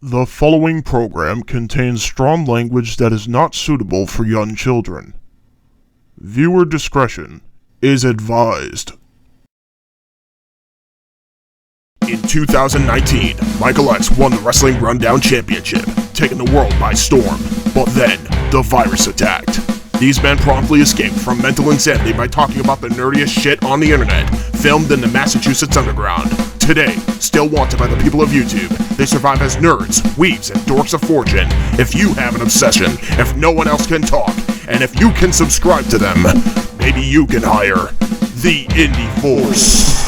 The following program contains strong language that is not suitable for young children. Viewer discretion is advised. In 2019, Michael X won the Wrestling Rundown Championship, taking the world by storm. But then, the virus attacked. These men promptly escaped from mental insanity by talking about the nerdiest shit on the internet, filmed in the Massachusetts underground. Today, still wanted by the people of YouTube, they survive as nerds, weebs, and dorks of fortune. If you have an obsession, if no one else can talk, and if you can subscribe to them, maybe you can hire the Indy Force.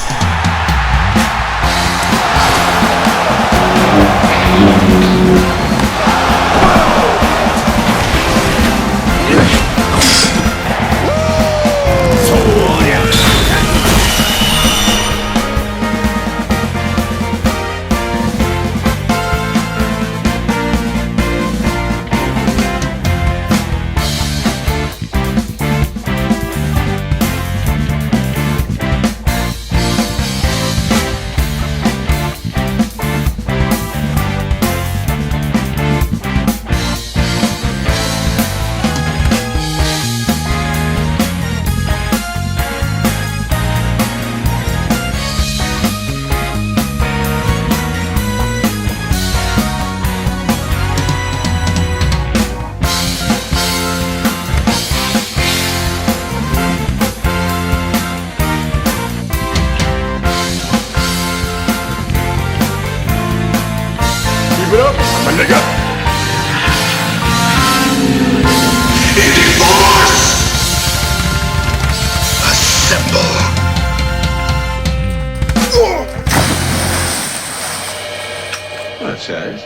Says,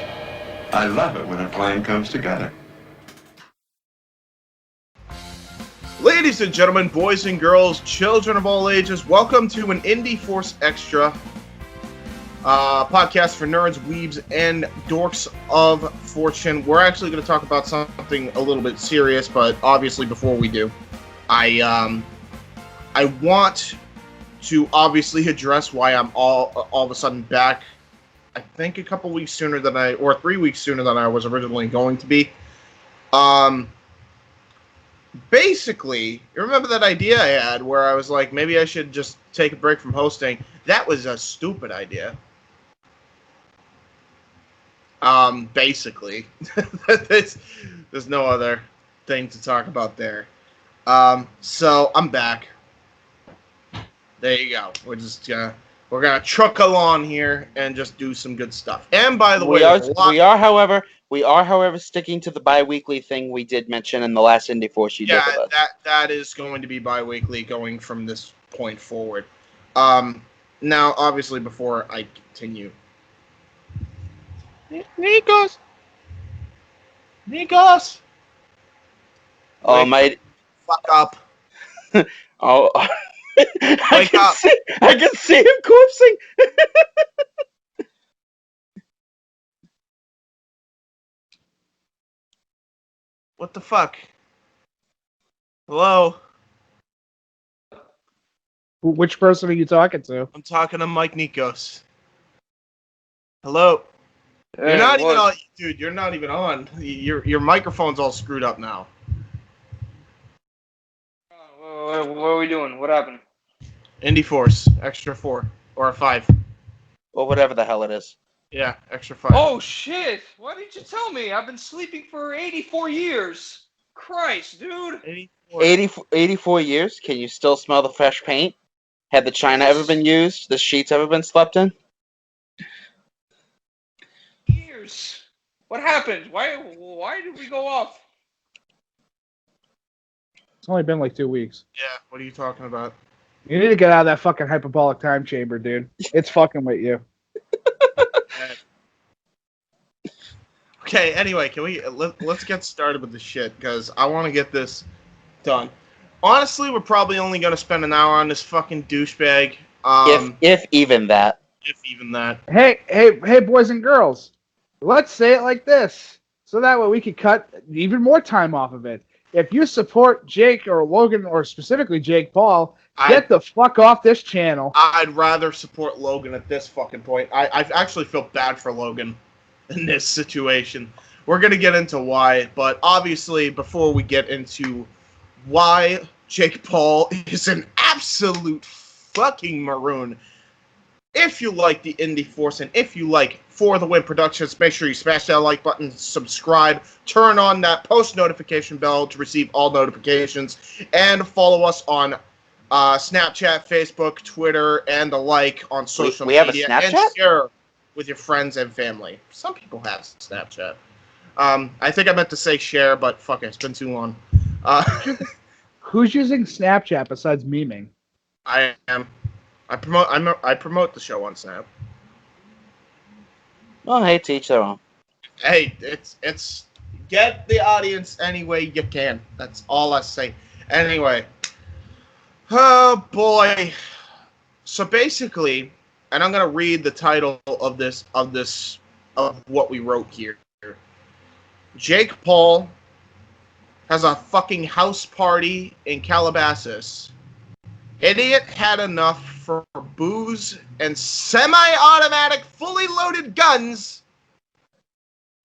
I love it when a plan comes together. Ladies and gentlemen, boys and girls, children of all ages, welcome to an Indy Force Extra podcast for nerds, weebs, and dorks of fortune. We're actually going to talk about something a little bit serious, but obviously before we do, I want to obviously address why I'm all of a sudden back. I think a couple weeks sooner than or 3 weeks sooner than I was originally going to be. Basically, you remember that idea I had where I was like, maybe I should just take a break from hosting? That was a stupid idea. Basically. There's no other thing to talk about there. So, I'm back. There you go. We're gonna truckle on here and just do some good stuff. And by the way, we are, however, sticking to the bi-weekly thing we did mention in the last Indy Force you did with us. that is going to be bi-weekly going from this point forward. Now, obviously, before I continue, Nikos. Oh my! Fuck up. Oh. Wake up. I can see him corpsing. What the fuck? Hello? Which person are you talking to? I'm talking to Mike Nikos. Hello? Hey, you're not even on, dude, you're not even on. Your microphone's all screwed up now. What are we doing? What happened? Indy Force, extra 4 or 5. Or whatever the hell it is. Yeah, extra 5. Oh shit! Why didn't you tell me? I've been sleeping for 84 years. Christ, dude. 84 years? Can you still smell the fresh paint? Had the china ever been used? The sheets ever been slept in? Years. What happened? Why did we go off? It's only been like 2 weeks. Yeah, what are you talking about? You need to get out of that fucking hyperbolic time chamber, dude. It's fucking with you. Okay, anyway, let's get started with the shit, because I want to get this done. Honestly, we're probably only going to spend an hour on this fucking douchebag. If even that. If even that. Hey, boys and girls. Let's say it like this. so that way we could cut even more time off of it. If you support Jake or Logan, or specifically Jake Paul, get the fuck off this channel. I'd rather support Logan at this fucking point. I actually feel bad for Logan in this situation. We're going to get into why, but obviously before we get into why Jake Paul is an absolute fucking maroon, if you like the Indy Force and if you like For the Win Productions, make sure you smash that like button, subscribe, turn on that post notification bell to receive all notifications, and follow us on Snapchat, Facebook, Twitter, and the like on social we have media. a Snapchat? And share with your friends and family. Some people have Snapchat. I think I meant to say share, but fuck it, it's been too long. Who's using Snapchat besides memeing? I am. I promote the show on Snap. Well, hey, to each their own. Hey, it's get the audience any way you can. That's all I say. Anyway, oh boy. So basically, and I'm gonna read the title of what we wrote here. Jake Paul has a fucking house party in Calabasas. Idiot had enough for booze and semi-automatic, fully loaded guns,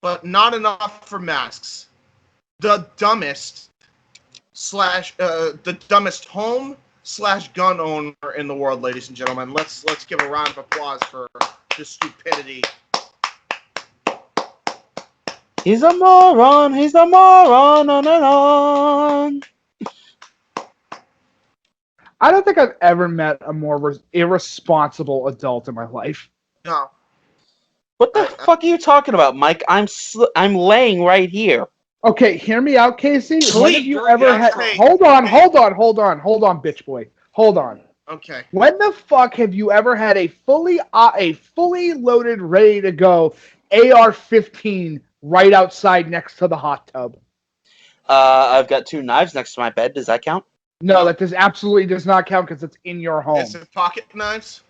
but not enough for masks. The dumbest home/gun owner in the world, ladies and gentlemen. Let's give a round of applause for this stupidity. He's a moron, on and on. I don't think I've ever met a more irresponsible adult in my life. No. What the fuck are you talking about, Mike? I'm laying right here. Okay, hear me out, Casey. When have you during ever the had... outro. Hold on, bitch boy. Hold on. Okay. When the fuck have you ever had a fully loaded, ready to go AR-15 right outside next to the hot tub? I've got 2 knives next to my bed. Does that count? No, that absolutely does not count because it's in your home. Is it pocket knives?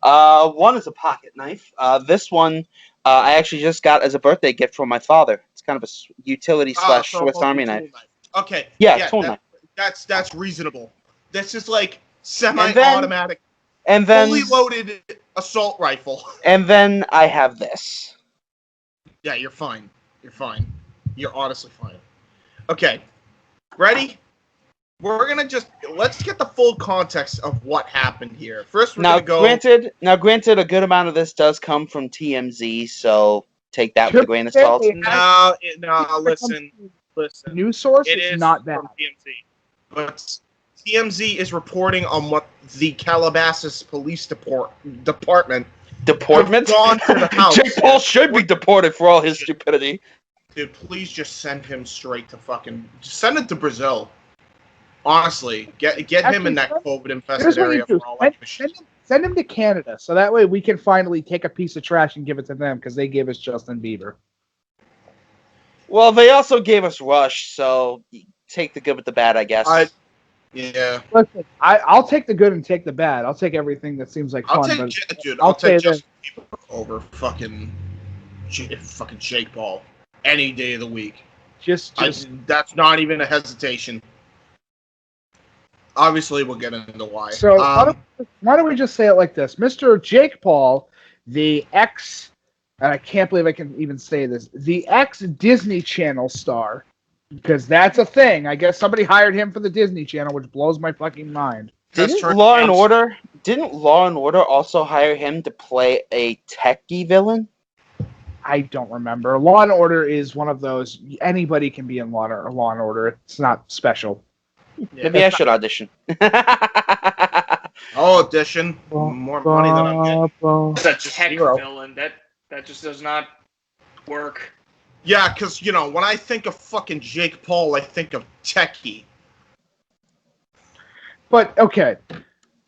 One is a pocket knife. This one I actually just got as a birthday gift from my father. It's kind of a utility / Swiss Army knife. Okay. Yeah, tool knife. That's reasonable. This is like semi-automatic, and then fully loaded assault rifle. And then I have this. Yeah, you're fine. You're fine. You're honestly fine. Okay. Ready? Let's get the full context of what happened here. First, we're gonna go. Granted, a good amount of this does come from TMZ, so take that with a grain of salt. No, listen. News source It is is not bad. from TMZ, but TMZ is reporting on what the Calabasas Police Department Deportment? have gone to the house. Jake Paul should be deported for all his stupidity. Dude, please just send him straight to send it to Brazil. Honestly, get him in that COVID-infested area for all I can. Send him to Canada, so that way we can finally take a piece of trash and give it to them because they gave us Justin Bieber. Well, they also gave us Rush, so take the good with the bad, I guess. Yeah. Listen, I'll take the good and take the bad. I'll take everything that seems like fun. I'll take Justin Bieber over fucking Jake Paul any day of the week. That's not even a hesitation. Obviously, we'll get into why. So why don't we just say it like this? Mr. Jake Paul, the ex, and I can't believe I can even say this, the ex-Disney Channel star, because that's a thing. I guess somebody hired him for the Disney Channel, which blows my fucking mind. Didn't Law and Order also hire him to play a techie villain? I don't remember. Law and Order is one of those, anybody can be in Law and Order. It's not special. Yeah, maybe I should audition. I'll audition. More money than I'm getting. That's a tech villain. That just does not work. Yeah, because, when I think of fucking Jake Paul, I think of techie. But, okay.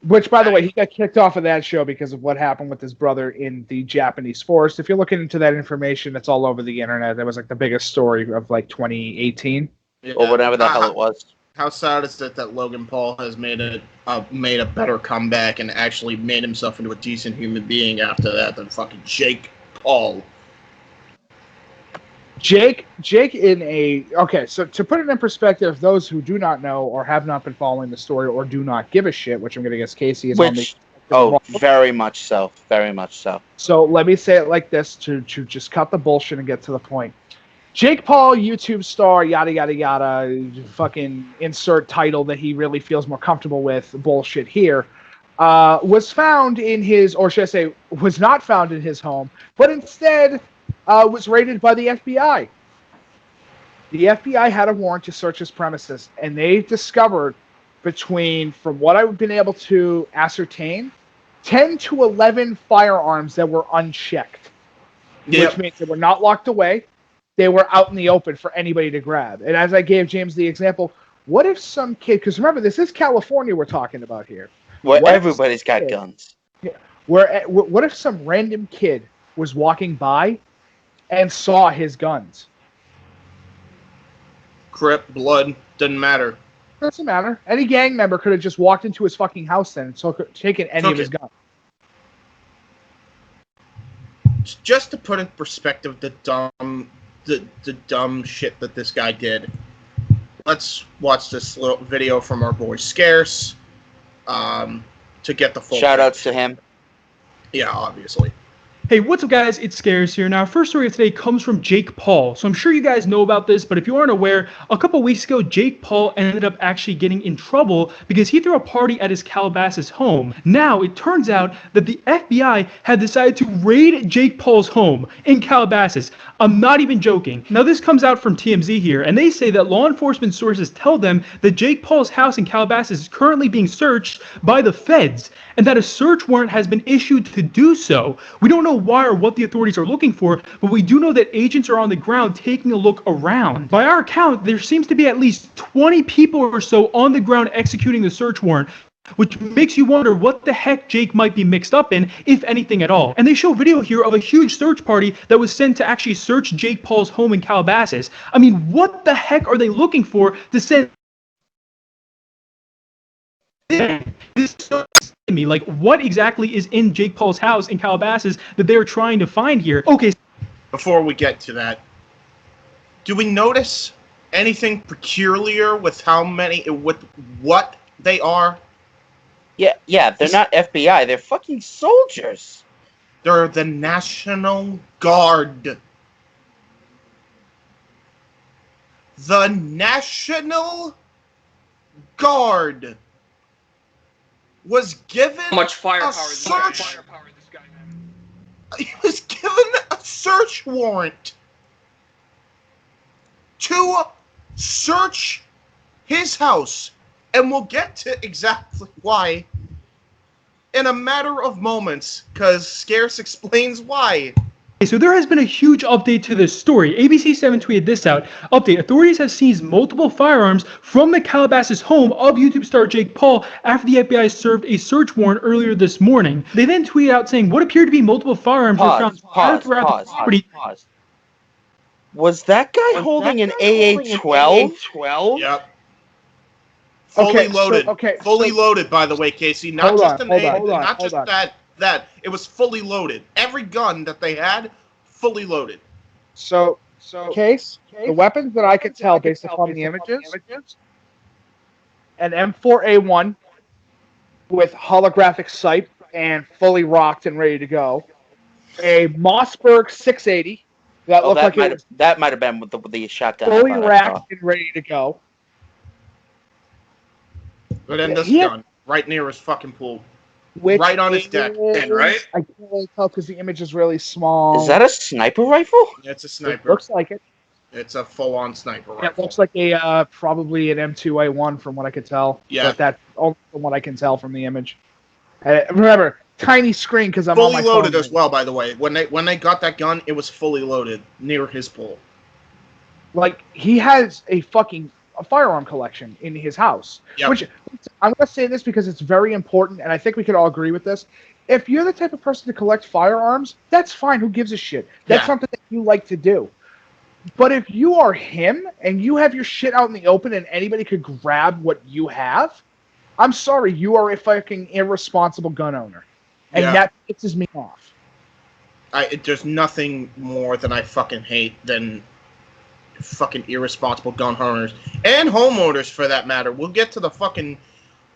Which, by the way, he got kicked off of that show because of what happened with his brother in the Japanese forest. If you're looking into that information, it's all over the internet. That was like the biggest story of 2018. Yeah. Or whatever the hell it was. How sad is it that Logan Paul has made a better comeback and actually made himself into a decent human being after that than fucking Jake Paul? Jake okay, so to put it in perspective, those who do not know or have not been following the story or do not give a shit, which I'm going to guess Casey is on the... Very much so. Very much so. So let me say it like this to just cut the bullshit and get to the point. Jake Paul, YouTube star, yada, yada, yada, fucking insert title that he really feels more comfortable with, bullshit here, was found in his, or should I say, was not found in his home, but instead was raided by the FBI. The FBI had a warrant to search his premises, and they discovered from what I've been able to ascertain, 10 to 11 firearms that were unchecked. Yep. Which means they were not locked away. They were out in the open for anybody to grab. And as I gave James the example, what if some kid, because remember, this is California we're talking about here. Where everybody's got guns. Yeah, what if some random kid was walking by and saw his guns? Crip, blood, doesn't matter. Doesn't matter. Any gang member could have just walked into his fucking house then and taken any of his guns. Just to put in perspective the dumb shit that this guy did, let's watch this little video from our boy Scarce to get the full... Shout-outs to him. Yeah, obviously. Hey, what's up, guys? It's Scares here. Now, our first story of today comes from Jake Paul. So I'm sure you guys know about this, but if you aren't aware, a couple weeks ago, Jake Paul ended up actually getting in trouble because he threw a party at his Calabasas home. Now, it turns out that the FBI had decided to raid Jake Paul's home in Calabasas. I'm not even joking. Now, this comes out from TMZ here, and they say that law enforcement sources tell them that Jake Paul's house in Calabasas is currently being searched by the feds, and that a search warrant has been issued to do so. We don't know why or what the authorities are looking for, but we do know that agents are on the ground taking a look around. By our count, there seems to be at least 20 people or so on the ground executing the search warrant, which makes you wonder what the heck Jake might be mixed up in, if anything at all. And they show video here of a huge search party that was sent to actually search Jake Paul's home in Calabasas. I mean, what the heck are they looking for to send... This is so to me, like, what exactly is in Jake Paul's house in Calabasas that they're trying to find here? Okay. Before we get to that, do we notice anything peculiar with with what they are? Yeah, they're not FBI. They're fucking soldiers. They're the National Guard. The National Guard was given How much firepower this guy had. He was given a search warrant to search his house, and we'll get to exactly why in a matter of moments, because Scarce explains why. So there has been a huge update to this story. ABC7 tweeted this out. Update: authorities have seized multiple firearms from the Calabasas home of YouTube star Jake Paul after the FBI served a search warrant earlier this morning. They then tweeted out saying what appeared to be multiple firearms were found scattered throughout the property. Was that guy holding an AA-12? Yep. Fully loaded. Fully loaded, by the way, Casey. Not just that. It was fully loaded. Every gun that they had, fully loaded. So Case, the weapons that I could tell based upon the images, an M4A1 with holographic sight and fully rocked and ready to go, a Mossberg 680 that looked like that might have been with the shotgun. Fully racked and ready to go. But then this gun, right near his fucking pool. Right on his deck. Right? I can't really tell because the image is really small. Is that a sniper rifle? It's a sniper. It looks like it. It's a full-on sniper rifle. It looks like a probably an M2A1 from what I could tell. Yeah. But that's only from what I can tell from the image. Remember, tiny screen because I'm fully on my loaded phone as well. By the way, when they got that gun, it was fully loaded near his pool. Like he has a firearm collection in his house. Yep. Which I'm going to say this because it's very important, and I think we could all agree with this. If you're the type of person to collect firearms, that's fine. Who gives a shit? That's something that you like to do. But if you are him and you have your shit out in the open and anybody could grab what you have, I'm sorry, you are a fucking irresponsible gun owner. And that pisses me off. There's nothing more than I fucking hate than fucking irresponsible gun owners and homeowners for that matter. We'll get to the fucking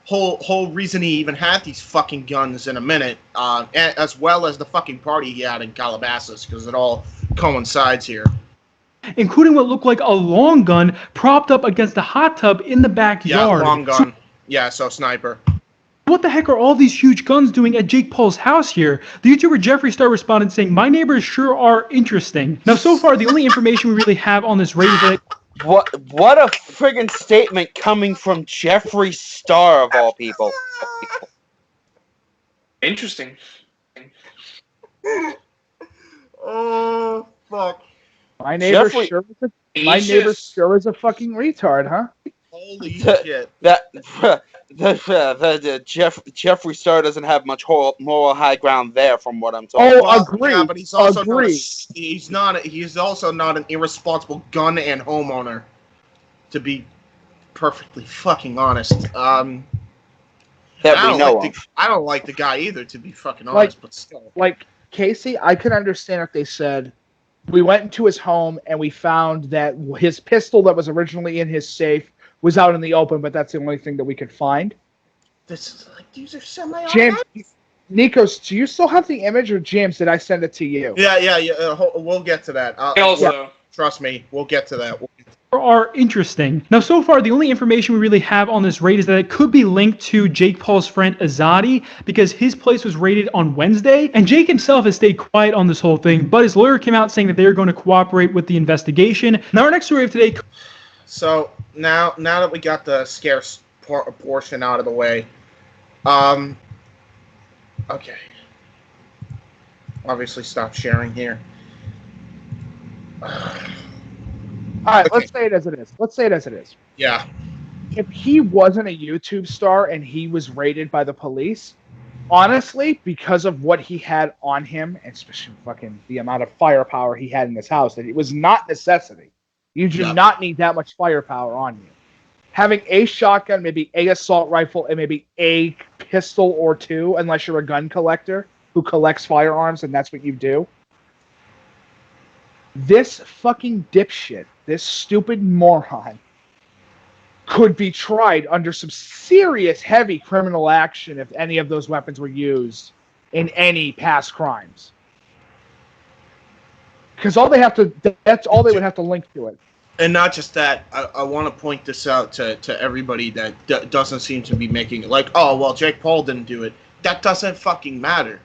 whole reason he even had these fucking guns in a minute, as well as the fucking party he had in Calabasas, because it all coincides here. Including what looked like a long gun propped up against a hot tub in the backyard. Yeah, long gun. So sniper. What the heck are all these huge guns doing at Jake Paul's house here? The YouTuber Jeffree Star responded saying, "My neighbors sure are interesting." Now, so far, the only information we really have on this raid is that What a friggin' statement coming from Jeffree Star of all people. Interesting. Oh fuck! My neighbor Jeffrey- sure is a fucking retard, huh? Holy shit! Jeffree Star doesn't have much moral high ground there, from what I'm told. Oh, Well, agree. Yeah, but he's also Agree. he's also not an irresponsible gun and homeowner. To be perfectly fucking honest, that we know of. I don't like the guy either. To be fucking honest, but still. Like, Casey, I could understand if they said, we went into his home and we found that his pistol that was originally in his safe was out in the open, but that's the only thing that we could find. This is like these are semi-automatic. James, Nikos, do you still have the image, or James, did I send it to you? Yeah. We'll get to that. Also, Trust me, we'll get to that. are interesting. Now, so far, the only information we really have on this raid is that it could be linked to Jake Paul's friend Azadi, because his place was raided on Wednesday, and Jake himself has stayed quiet on this whole thing, but his lawyer came out saying that they are going to cooperate with the investigation. Now, our next story of today... So, now that we got the scarce portion out of the way, okay. Obviously, stop sharing here. All right, Okay. let's say it as it is. Yeah. If he wasn't a YouTube star and he was raided by the police, honestly, because of what he had on him, and especially fucking the amount of firepower he had in his house, that it was not necessity. You do not need that much firepower on you. Having a shotgun, maybe a assault rifle, and maybe a pistol or two, unless you're a gun collector who collects firearms, and that's what you do. This fucking dipshit, this stupid moron, could be tried under some serious heavy criminal action if any of those weapons were used in any past crimes. Because that's all they would have to link to it. And not just that, I want to point this out to everybody that doesn't seem to be making it. Like, oh, well, Jake Paul didn't do it. That doesn't fucking matter.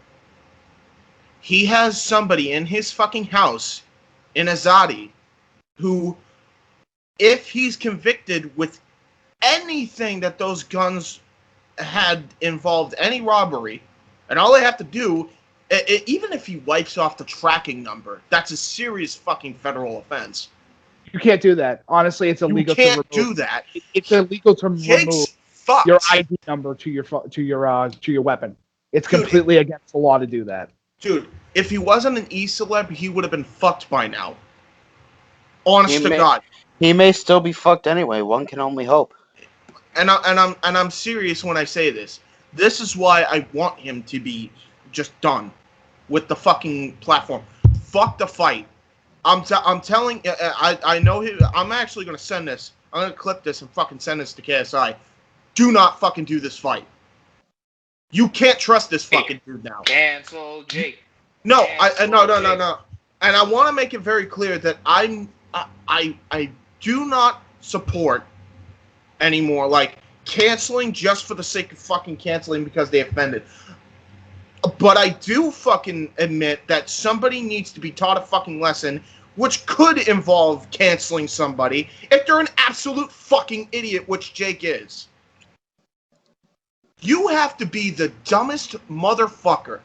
He has somebody in his fucking house, in Azadi, who, if he's convicted with anything that those guns had involved, any robbery, and all they have to do, even if he wipes off the tracking number, that's a serious fucking federal offense. You can't do that. Honestly, it's illegal. You can't to remove. do that. It's illegal to Jake's remove fucked. your ID number to your weapon. It's completely against the law to do that. Dude, if he wasn't an E-celeb, he would have been fucked by now. Honest to God. He may still be fucked anyway. One can only hope. And I'm serious when I say this. This is why I want him to be just done with the fucking platform. Fuck the fight. I'm telling. I know him. I'm actually gonna send this. I'm gonna clip this and fucking send this to KSI. Do not fucking do this fight. You can't trust this fucking dude now. cancel Jake. No, Cancel no. And I want to make it very clear that I do not support anymore, like, canceling just for the sake of fucking canceling because they offended. But I do fucking admit that somebody needs to be taught a fucking lesson, which could involve canceling somebody if they're an absolute fucking idiot, which Jake is. You have to be the dumbest motherfucker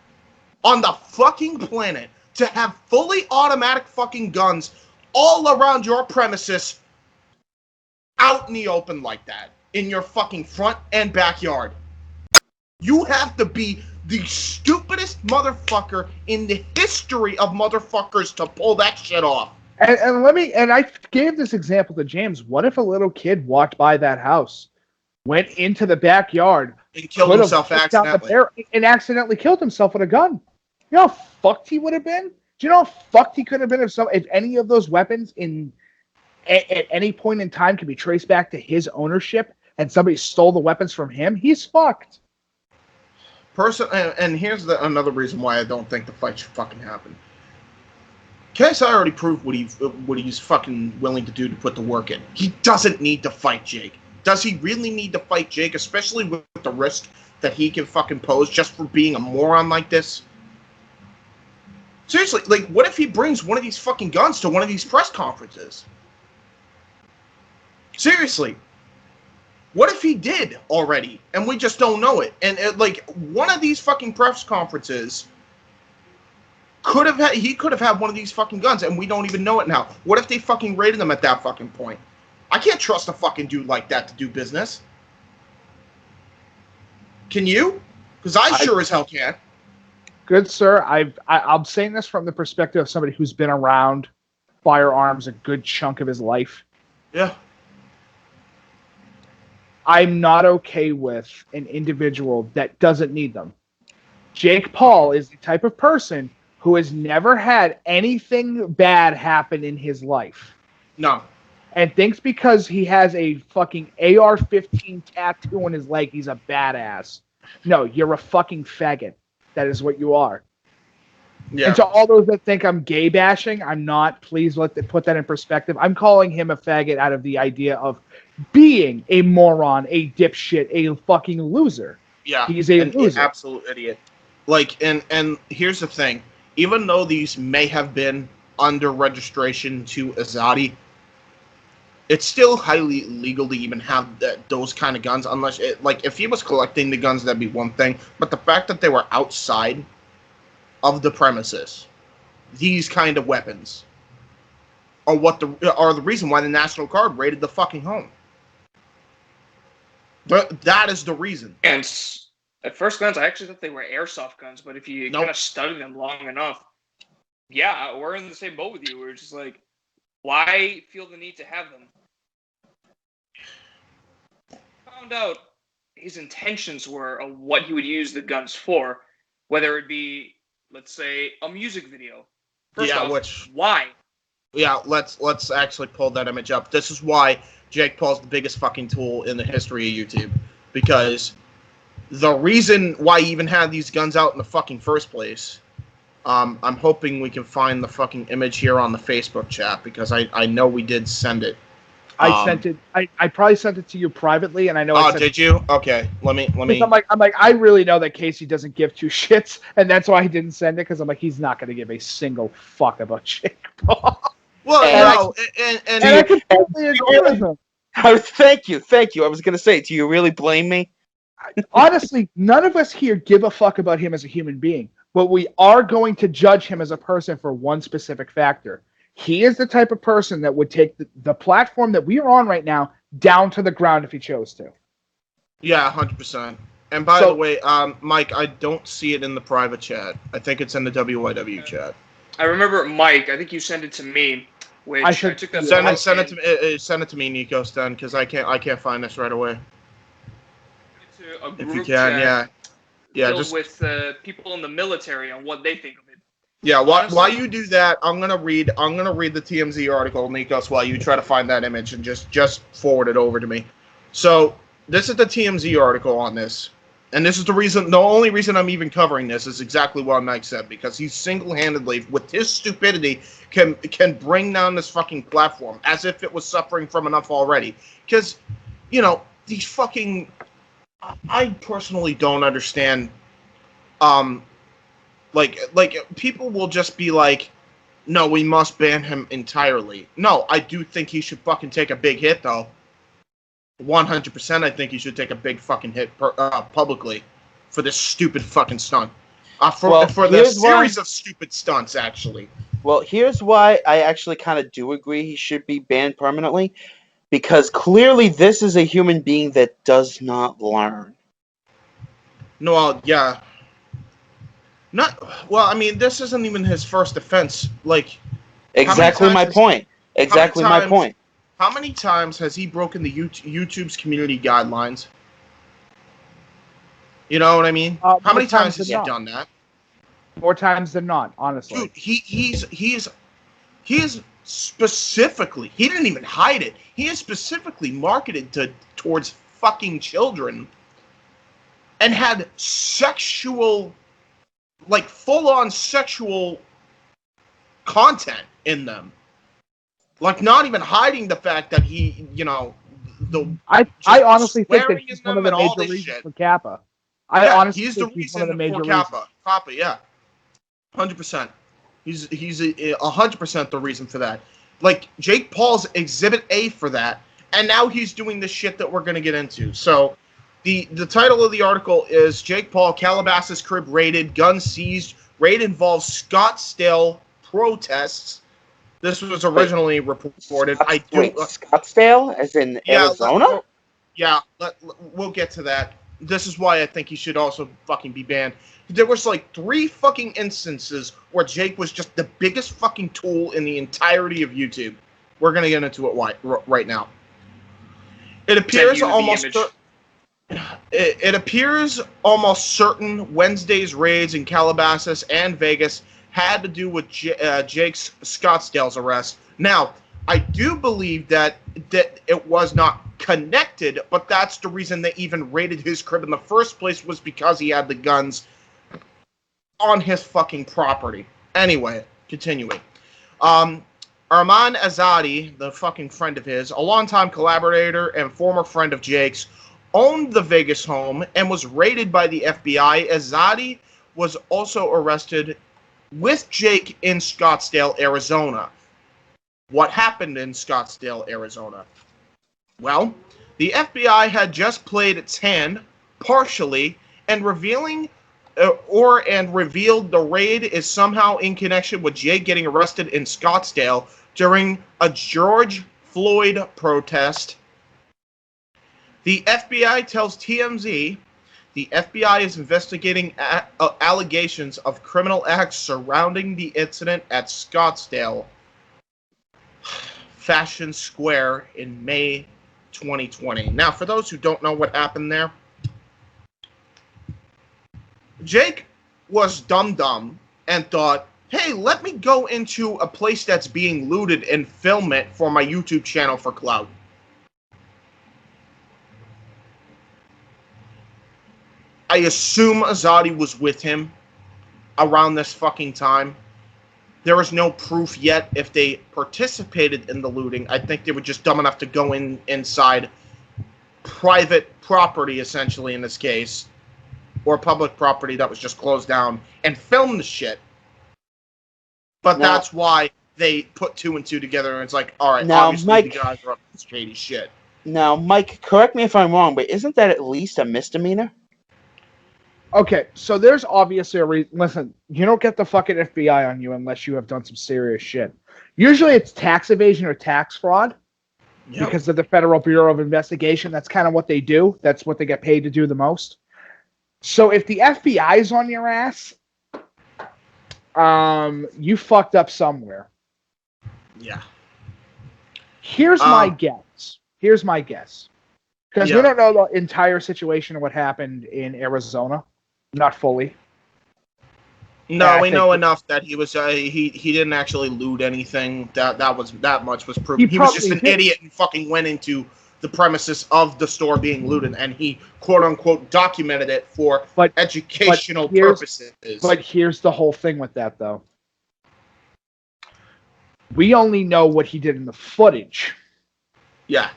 on the fucking planet to have fully automatic fucking guns all around your premises out in the open like that, in your fucking front and backyard. You have to be the stupidest motherfucker in the history of motherfuckers to pull that shit off. And I gave this example to James. What if a little kid walked by that house, went into the backyard, And killed himself accidentally. and accidentally killed himself with a gun? You know how fucked he would have been? Do you know how fucked he could have been if any of those weapons at any point in time can be traced back to his ownership and somebody stole the weapons from him, he's fucked. And here's another reason why I don't think the fight should fucking happen. KSI already proved what he's fucking willing to do to put the work in. He doesn't need to fight Jake. Does he really need to fight Jake, especially with the risk that he can fucking pose just for being a moron like this? Seriously, like, what if he brings one of these fucking guns to one of these press conferences? Seriously. What if he did already, and we just don't know it? And, like, one of these fucking press conferences... he could have had one of these fucking guns, and we don't even know it now. What if they fucking raided them at that fucking point? I can't trust a fucking dude like that to do business. Can you? Because I sure as hell can. Good sir, I'm saying this from the perspective of somebody who's been around firearms a good chunk of his life. Yeah. I'm not okay with an individual that doesn't need them. Jake Paul is the type of person who has never had anything bad happen in his life. No. And thinks because he has a fucking AR-15 tattoo on his leg, he's a badass. No, you're a fucking faggot. That is what you are. Yeah. And to all those that think I'm gay bashing, I'm not. Please put that in perspective. I'm calling him a faggot out of the idea of being a moron, a dipshit, a fucking loser. Yeah. He's an loser. Absolute idiot. Like, and here's the thing. Even though these may have been under registration to Azadi, it's still highly illegal to even have those kind of guns, unless, if he was collecting the guns, that'd be one thing. But the fact that they were outside of the premises, these kind of weapons, are the reason why the National Guard raided the fucking home. That is the reason. And at first glance, I actually thought they were airsoft guns, but if you kind of study them long enough, yeah, we're in the same boat with you. We're just like, why feel the need to have them? Found out his intentions were of what he would use the guns for, whether it be, let's say, a music video. First off, why? Yeah, let's actually pull that image up. This is why Jake Paul's the biggest fucking tool in the history of YouTube, because the reason why he even had these guns out in the fucking first place, I'm hoping we can find the fucking image here on the Facebook chat, because I know we did send it. I sent it. I probably sent it to you privately, and I know. Did you? Okay, let me. I'm like, I really know that Casey doesn't give two shits, and that's why he didn't send it. Because I'm like, he's not going to give a single fuck about Jake Paul. Well, and I completely agree with him. Thank you. I was going to say, do you really blame me? Honestly, none of us here give a fuck about him as a human being, but we are going to judge him as a person for one specific factor. He is the type of person that would take the platform that we are on right now down to the ground if he chose to. Yeah, 100%. And by the way, Mike, I don't see it in the private chat. I think it's in the WYW chat. I remember, Mike, I think you sent it to me. Which I took that send it to me, Nikos, then, because I can't find this right away. To a group if you can, yeah, just with people in the military on what they think of it. Yeah, while you do that, I'm gonna read the TMZ article, Nikos, while you try to find that image, and just forward it over to me. So this is the TMZ article on this, and this is the only reason I'm even covering this is exactly what Mike said, because he single-handedly, with his stupidity, can bring down this fucking platform as if it was suffering from enough already. Because, these fucking, I personally don't understand. Like people will just be like, no, we must ban him entirely. No, I do think he should fucking take a big hit, though. 100%, I think he should take a big fucking hit publicly for this stupid fucking stunt. For the series of stupid stunts, actually. Well, here's why I actually kind of do agree he should be banned permanently. Because clearly this is a human being that does not learn. No, yeah. This isn't even his first offense. Like, exactly my point. How many times has he broken the YouTube's community guidelines? You know what I mean? How many times has he done that? More times than not, honestly. Dude, he is specifically, he didn't even hide it. He is specifically marketed towards fucking children and had sexual, like full-on sexual content in them. Like, not even hiding the fact that he, I honestly think that he's one of the major reasons for Kappa. He's the reason for Kappa. Kappa, yeah. 100%. He's 100% the reason for that. Like, Jake Paul's Exhibit A for that, and now he's doing the shit that we're going to get into. So, the title of the article is Jake Paul, Calabasas crib raided, gun seized, raid involves Scottsdale protests. This was originally reported. Scottsdale, as in Arizona? We'll get to that. This is why I think he should also fucking be banned. There was like 3 fucking instances where Jake was just the biggest fucking tool in the entirety of YouTube. We're gonna get into it right now. It appears almost certain Wednesday's raids in Calabasas and Vegas had to do with Jake's Scottsdale's arrest. Now, I do believe that it was not connected, but that's the reason they even raided his crib in the first place, was because he had the guns on his fucking property. Anyway, continuing. Arman Azadi, the fucking friend of his, a longtime collaborator and former friend of Jake's, owned the Vegas home and was raided by the FBI. Azadi was also arrested with Jake in Scottsdale, Arizona. What happened in Scottsdale, Arizona? Well, the FBI had just played its hand partially and revealed the raid is somehow in connection with Jake getting arrested in Scottsdale during a George Floyd protest. The FBI tells TMZ the FBI is investigating allegations of criminal acts surrounding the incident at Scottsdale Fashion Square in May 2020. Now, for those who don't know what happened there, Jake was dumb and thought, hey, let me go into a place that's being looted and film it for my YouTube channel for clout. I assume Azadi was with him around this fucking time. There is no proof yet if they participated in the looting. I think they were just dumb enough to go inside private property, essentially, in this case, or public property that was just closed down, and film the shit. But that's why they put 2 and 2 together, and it's like, all right, obviously Mike, the guys are up to shady shit. Now, Mike, correct me if I'm wrong, but isn't that at least a misdemeanor? Okay, so there's obviously a reason. Listen, you don't get the fucking FBI on you unless you have done some serious shit. Usually it's tax evasion or tax fraud because of the Federal Bureau of Investigation. That's kind of what they do. That's what they get paid to do the most. So if the FBI is on your ass, you fucked up somewhere. Yeah. Here's my guess. Because we don't know the entire situation of what happened in Arizona. Not fully. No, we know enough that he was he didn't actually loot anything. That much was proven. He was just an idiot and fucking went into the premises of the store being looted, and he quote unquote documented it for educational purposes. But here's the whole thing with that, though. We only know what he did in the footage. Yeah.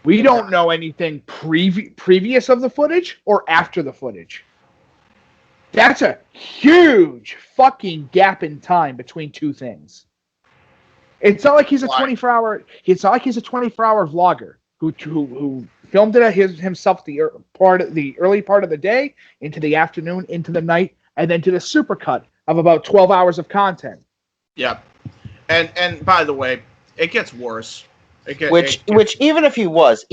We don't know anything previous of the footage or after the footage. That's a huge fucking gap in time between two things. It's not like he's a 24-hour. It's not like he's a 24-hour vlogger who filmed it himself the early part of the day into the afternoon into the night and then did a supercut of about 12 hours of content. Yeah, and by the way, it gets worse. Which even if he was,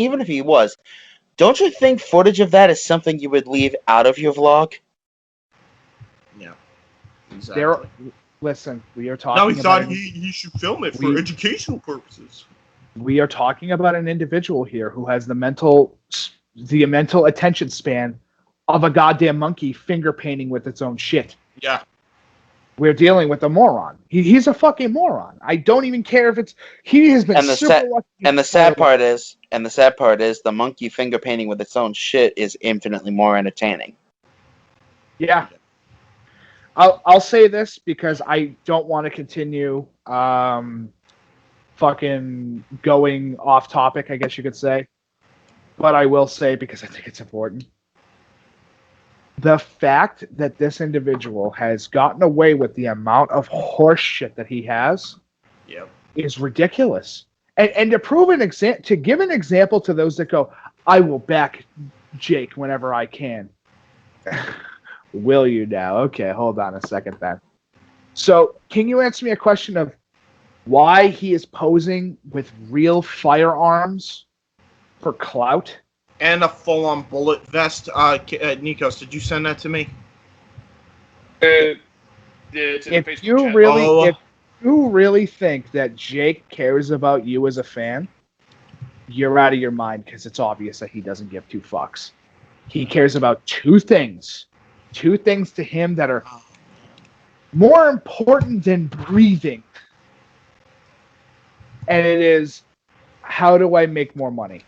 don't you think footage of that is something you would leave out of your vlog? Yeah, exactly. Listen, we are talking. Now he thought he should film it for educational purposes. We are talking about an individual here who has the mental attention span of a goddamn monkey finger painting with its own shit. Yeah. we're dealing with a moron. He's a fucking moron. I don't even care if it's. He has been And the super lucky. and the sad part is, the monkey finger painting with its own shit is infinitely more entertaining. Yeah. I'll say this because I don't want to continue fucking going off topic, I guess you could say. But I will say because I think it's important. The fact that this individual has gotten away with the amount of horse shit that he has is ridiculous. And to prove to give an example to those that go, I will back Jake whenever I can. Will you now? Okay, hold on a second then. So, can you answer me a question of why he is posing with real firearms for clout? And a full-on bullet vest. Nikos, did you send that to me? If you really think that Jake cares about you as a fan, you're out of your mind because it's obvious that he doesn't give two fucks. He cares about two things to him that are more important than breathing. And it is, how do I make more money?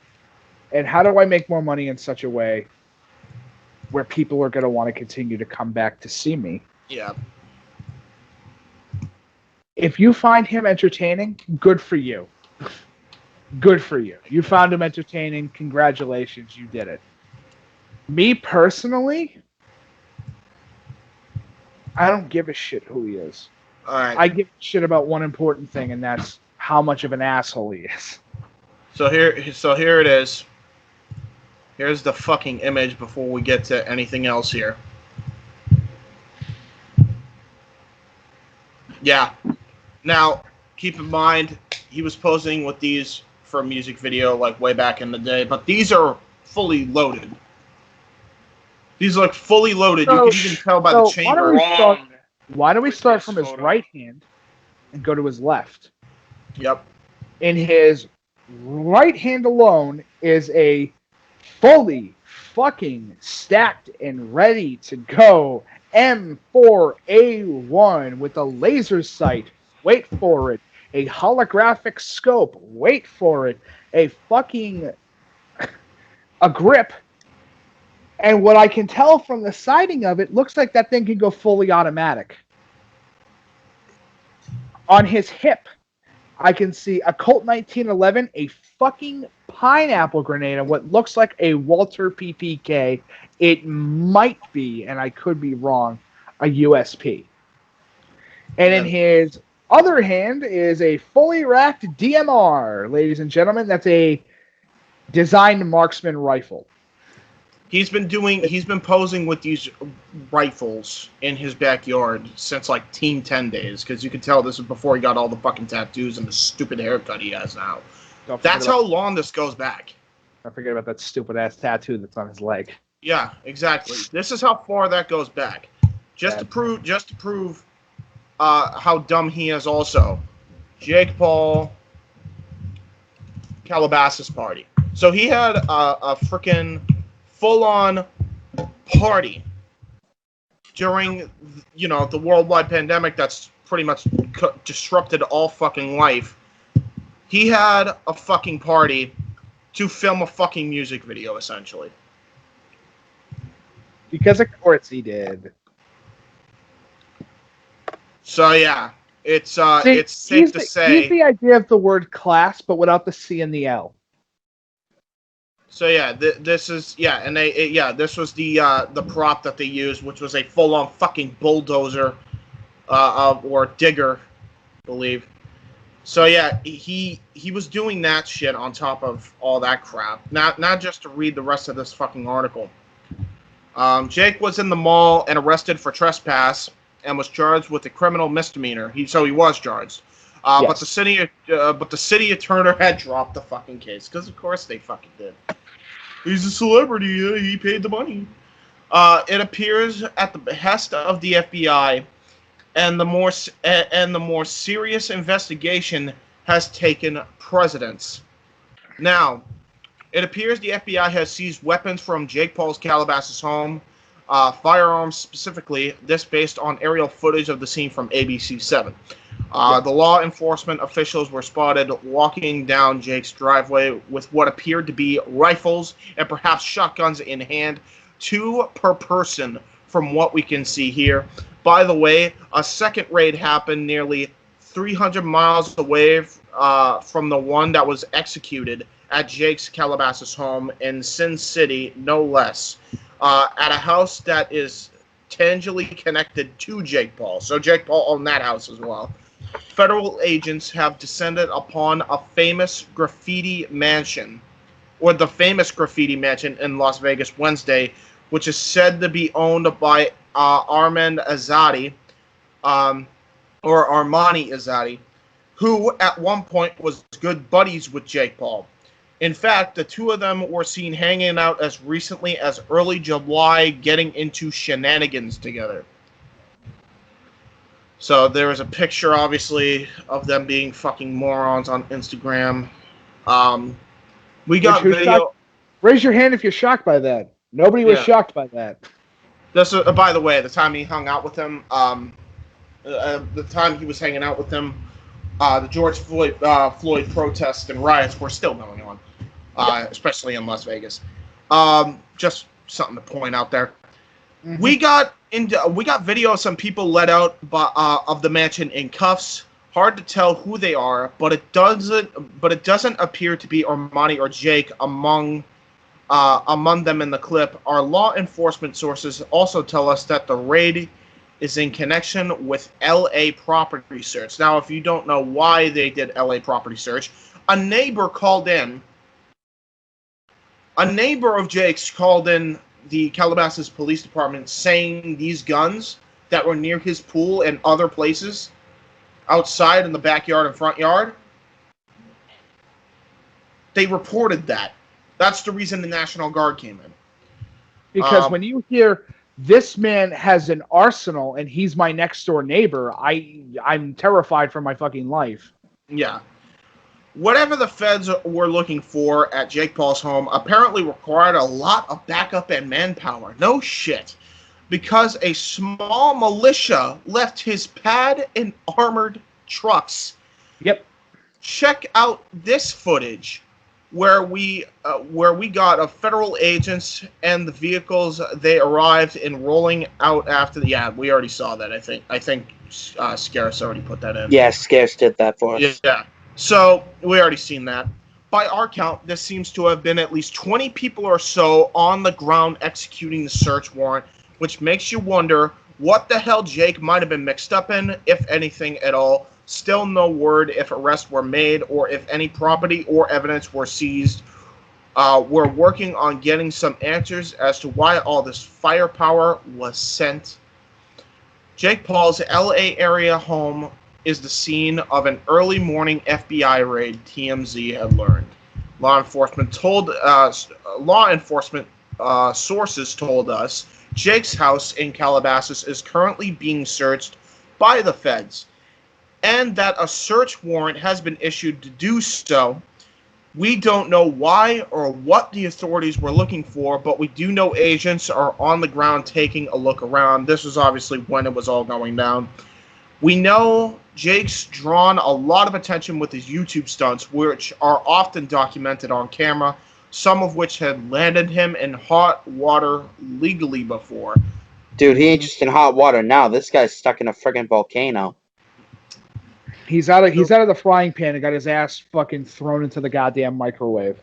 And how do I make more money in such a way where people are going to want to continue to come back to see me? Yeah. If you find him entertaining, good for you. Good for you. You found him entertaining. Congratulations, you did it. Me personally, I don't give a shit who he is. All right. I give a shit about one important thing, and that's how much of an asshole he is. So here it is. Here's the fucking image before we get to anything else here. Yeah. Now, keep in mind, he was posing with these for a music video like way back in the day, but these are fully loaded. These look fully loaded. You can even tell by the chamber. Why don't we start from his right hand and go to his left? Yep. In his right hand alone is a fully fucking stacked and ready to go M4A1 with a laser sight. Wait for it. A holographic scope. Wait for it. A grip. And what I can tell from the sighting of it, looks like that thing can go fully automatic. On his hip, I can see a Colt 1911, a fucking pineapple grenade, and what looks like a Walter PPK. It might be, and I could be wrong, a USP. And in his other hand is a fully racked DMR, ladies and gentlemen. That's a designed marksman rifle. He's been posing with these rifles in his backyard since like Team 10 days, because you can tell this is before he got all the fucking tattoos and the stupid haircut he has now. That's how long this goes back. Don't forget about that stupid ass tattoo that's on his leg. Yeah, exactly. This is how far that goes back. Just to prove how dumb he is also. Jake Paul, Calabasas party. So he had a freaking full-on party during, the worldwide pandemic that's pretty much disrupted all fucking life. He had a fucking party to film a fucking music video, essentially. Because of course he did. So yeah, it's safe to say. He's the idea of the word class, but without the C and the L. So yeah, this was the prop that they used, which was a full-on fucking bulldozer, or digger, I believe. So yeah, he was doing that shit on top of all that crap. Not just to read the rest of this fucking article. Jake was in the mall and arrested for trespass and was charged with a criminal misdemeanor. He was charged. Yes. But the city attorney had dropped the fucking case, because of course they fucking did. He's a celebrity. He paid the money. It appears at the behest of the FBI, and the more serious investigation has taken precedence. Now, it appears the FBI has seized weapons from Jake Paul's Calabasas home, firearms specifically, this based on aerial footage of the scene from ABC7. The law enforcement officials were spotted walking down Jake's driveway with what appeared to be rifles and perhaps shotguns in hand, 2 per person from what we can see here. By the way, a second raid happened nearly 300 miles away from the one that was executed at Jake's Calabasas home in Sin City, no less, at a house that is tangibly connected to Jake Paul. So Jake Paul owned that house as well. Federal agents have descended upon a famous graffiti mansion, or the famous graffiti mansion in Las Vegas Wednesday, which is said to be owned by Armand Azadi, or Armani Azadi, who at one point was good buddies with Jake Paul. In fact, the two of them were seen hanging out as recently as early July, getting into shenanigans together. So there is a picture, obviously, of them being fucking morons on Instagram. We got video. Raise your hand if you're shocked by that. Nobody was shocked by that. This, by the way, the time he hung out with him, the time he was hanging out with them, the George Floyd protests and riots were still going on, especially in Las Vegas. Just something to point out there. Mm-hmm. We got video of some people let out of the mansion in cuffs. Hard to tell who they are, but it doesn't appear to be Armani or Jake among them in the clip. Our law enforcement sources also tell us that the raid is in connection with LA property search. Now, if you don't know why they did LA property search, a neighbor of Jake's called in the Calabasas Police Department saying these guns that were near his pool and other places outside in the backyard and front yard, they reported that. That's the reason the National Guard came in. Because when you hear this man has an arsenal and he's my next door neighbor, I'm terrified for my fucking life. Yeah. Whatever the feds were looking for at Jake Paul's home apparently required a lot of backup and manpower. No shit. Because a small militia left his pad in armored trucks. Yep. Check out this footage where we got of federal agents and the vehicles they arrived in rolling out after the... Yeah, we already saw that, I think Scaris already put that in. Yeah, Scaris did that for us. Yeah. So, we already seen that. By our count, this seems to have been at least 20 people or so on the ground executing the search warrant, which makes you wonder what the hell Jake might have been mixed up in, if anything at all. Still no word if arrests were made or if any property or evidence were seized. We're working on getting some answers as to why all this firepower was sent. Jake Paul's LA area home is the scene of an early morning FBI raid, TMZ had learned. Law enforcement sources told us Jake's house in Calabasas is currently being searched by the feds, and that a search warrant has been issued to do so. We don't know why or what the authorities were looking for, but we do know agents are on the ground taking a look around. This was obviously when it was all going down. We know Jake's drawn a lot of attention with his YouTube stunts, which are often documented on camera, some of which had landed him in hot water legally before. Dude, he ain't just in hot water now. This guy's stuck in a friggin' volcano. He's out of the frying pan and got his ass fucking thrown into the goddamn microwave.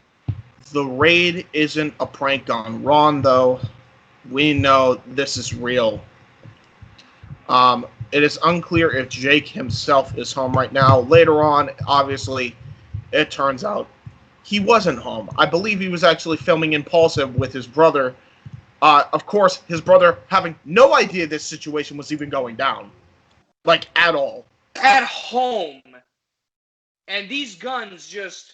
The raid isn't a prank on Ron, though. We know this is real. It is unclear if Jake himself is home right now. Later on, obviously, it turns out he wasn't home. I believe he was actually filming Impulsive with his brother. Of course, his brother having no idea this situation was even going down. Like, at all. At home. And these guns just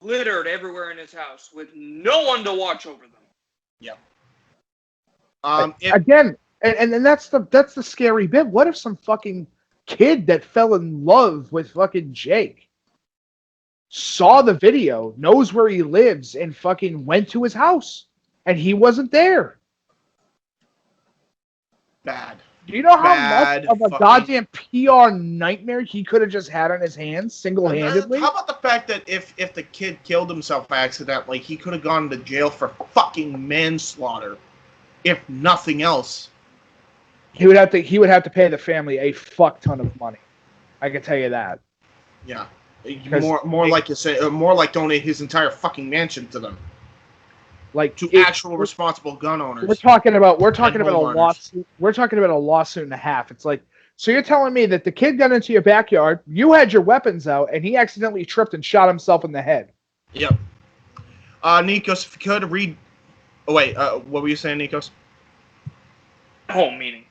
littered everywhere in his house with no one to watch over them. Yep. Again, and that's the scary bit. What if some fucking kid that fell in love with fucking Jake saw the video, knows where he lives, and fucking went to his house, and he wasn't there? bad. Do you know how Bad much of a fucking- goddamn PR nightmare he could have just had on his hands single-handedly? How about the fact that if the kid killed himself accidentally, he could have gone to jail for fucking manslaughter, if nothing else. He would have to pay the family a fuck ton of money. I can tell you that. Yeah, Because more like you say, more like donate his entire fucking mansion to them, like to actual responsible gun owners. We're talking about a homeowners. lawsuit. We're talking about a lawsuit and a half. It's like, so you're telling me that the kid got into your backyard, you had your weapons out, and he accidentally tripped and shot himself in the head. Yep. Nikos, if you could read. Oh wait, what were you saying, Nikos? Home meaning.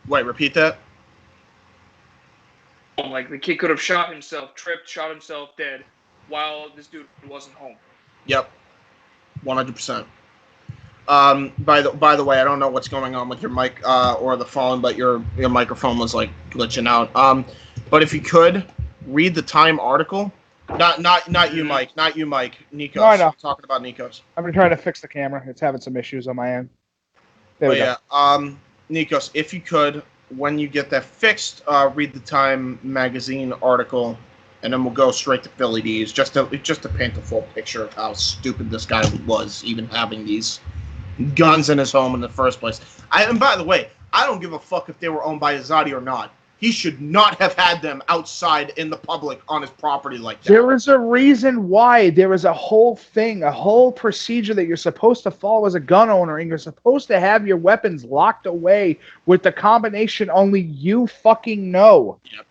Wait, repeat that. Like the kid could have shot himself, tripped, shot himself dead, while this dude wasn't home. Yep. 100%. By the way, I don't know what's going on with your mic or the phone, but your microphone was like glitching out. But if you could read the Time article, not you, Mike, Nikos. No, I know. I'm talking about Nikos. I've been trying to fix the camera. It's having some issues on my end. There we go. Nikos, if you could, when you get that fixed, read the Time magazine article, and then we'll go straight to Philly D's, just to paint a full picture of how stupid this guy was, even having these guns in his home in the first place. And by the way, I don't give a fuck if they were owned by Azadi or not. He should not have had them outside in the public on his property like that. There is a reason why. There is a whole thing, a whole procedure that you're supposed to follow as a gun owner, and you're supposed to have your weapons locked away with the combination only you fucking know. Yep.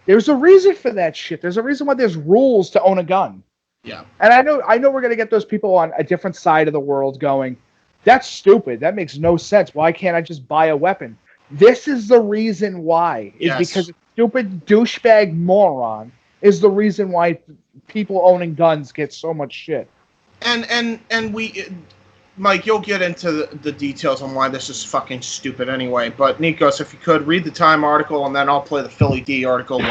There's a reason for that shit. There's a reason why there's rules to own a gun. Yeah. And I know we're gonna get those people on a different side of the world going, that's stupid. That makes no sense. Why can't I just buy a weapon? This is the reason why. Is because a stupid douchebag moron is the reason why people owning guns get so much shit. And we, Mike, you'll get into the details on why this is fucking stupid anyway. But Nikos, if you could read the Time article, and then I'll play the Philly D article,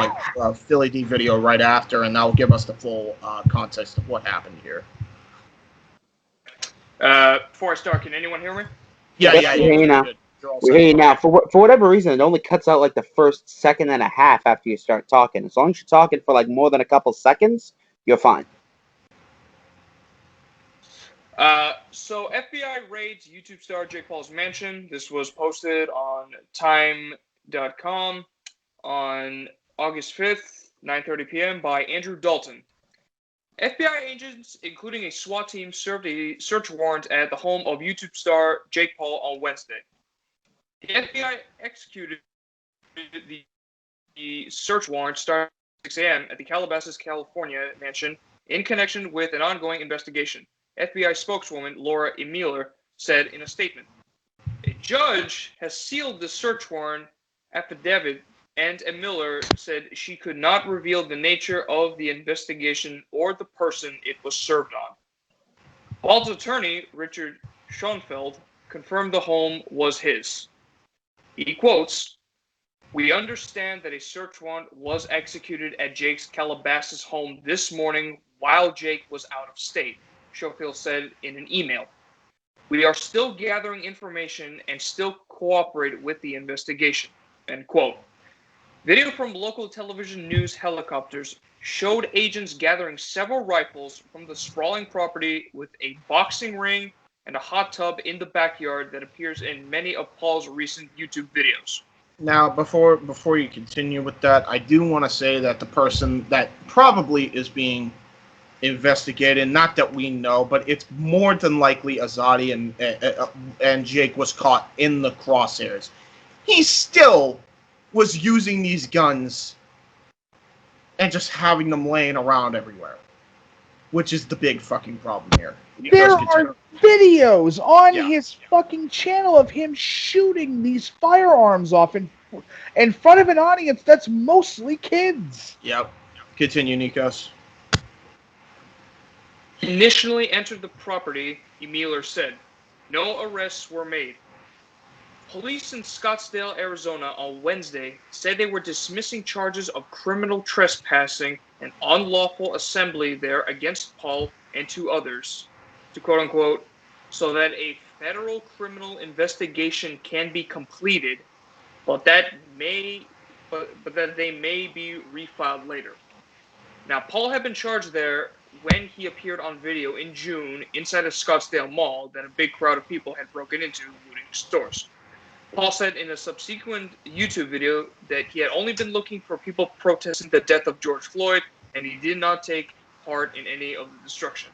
Philly D video right after, and that'll give us the full context of what happened here. Before I start, can anyone hear me? Yeah. We hear you now. We hear you now. For whatever reason, it only cuts out like the first second and a half after you start talking. As long as you're talking for like more than a couple seconds, you're fine. So FBI raids YouTube star Jake Paul's mansion. This was posted on Time.com on August 5th, 9:30 p.m. by Andrew Dalton. FBI agents, including a SWAT team, served a search warrant at the home of YouTube star Jake Paul on Wednesday. The FBI executed the search warrant starting at 6 a.m. at the Calabasas, California mansion in connection with an ongoing investigation. FBI spokeswoman Laura E. Miller said in a statement, "A judge has sealed the search warrant affidavit, and E. Miller said she could not reveal the nature of the investigation or the person it was served on." Paul's attorney, Richard Schoenfeld, confirmed the home was his. He quotes, "We understand that a search warrant was executed at Jake's Calabasas home this morning while Jake was out of state," Schoenfeld said in an email. "We are still gathering information and still cooperate with the investigation," end quote. Video from local television news helicopters showed agents gathering several rifles from the sprawling property with a boxing ring and a hot tub in the backyard that appears in many of Paul's recent YouTube videos. Now, before you continue with that, I do want to say that the person that probably is being investigated, not that we know, but it's more than likely Azadi and Jake was caught in the crosshairs. He still was using these guns and just having them laying around everywhere, which is the big fucking problem here. There are videos on his fucking channel of him shooting these firearms off in front of an audience that's mostly kids. Yep. Continue, Nikos. Initially entered the property, Miller said. No arrests were made. Police in Scottsdale, Arizona on Wednesday said they were dismissing charges of criminal trespassing and unlawful assembly there against Paul and two others, to quote-unquote, so that a federal criminal investigation can be completed, but that they may be refiled later. Now, Paul had been charged there when he appeared on video in June inside a Scottsdale mall that a big crowd of people had broken into, looting stores. Paul said in a subsequent YouTube video that he had only been looking for people protesting the death of George Floyd, and he did not take part in any of the destruction.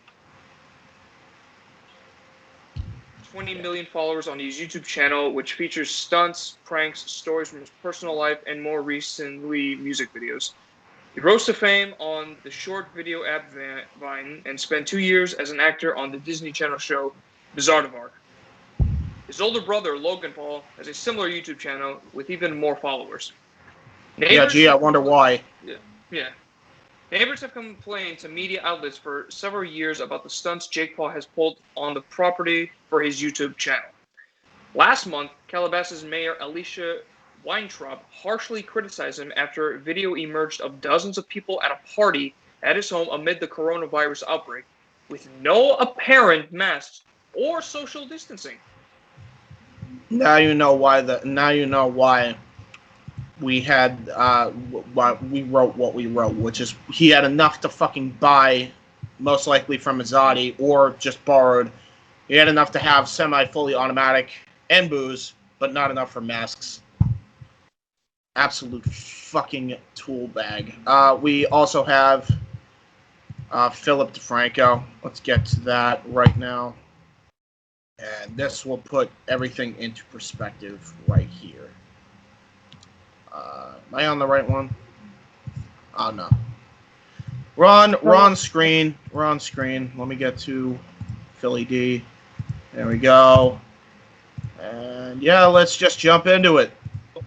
20 million followers on his YouTube channel, which features stunts, pranks, stories from his personal life, and more recently, music videos. He rose to fame on the short video app Vine and spent 2 years as an actor on the Disney Channel show Bizarre. His older brother, Logan Paul, has a similar YouTube channel with even more followers. Yeah, gee, I wonder why. Yeah. Neighbors have complained to media outlets for several years about the stunts Jake Paul has pulled on the property for his YouTube channel. Last month, Calabasas Mayor Alicia Weintraub harshly criticized him after a video emerged of dozens of people at a party at his home amid the coronavirus outbreak, with no apparent masks or social distancing. Now you know why we had why we wrote what we wrote, which is he had enough to fucking buy, most likely from Mazzotti or just borrowed. He had enough to have semi-fully automatic and booze, but not enough for masks. Absolute fucking tool bag. We also have Philip DeFranco. Let's get to that right now. And this will put everything into perspective right here. Am I on the right one? Oh, no. We're on screen. We're on screen. Let me get to Philly D. There we go. And yeah, let's just jump into it.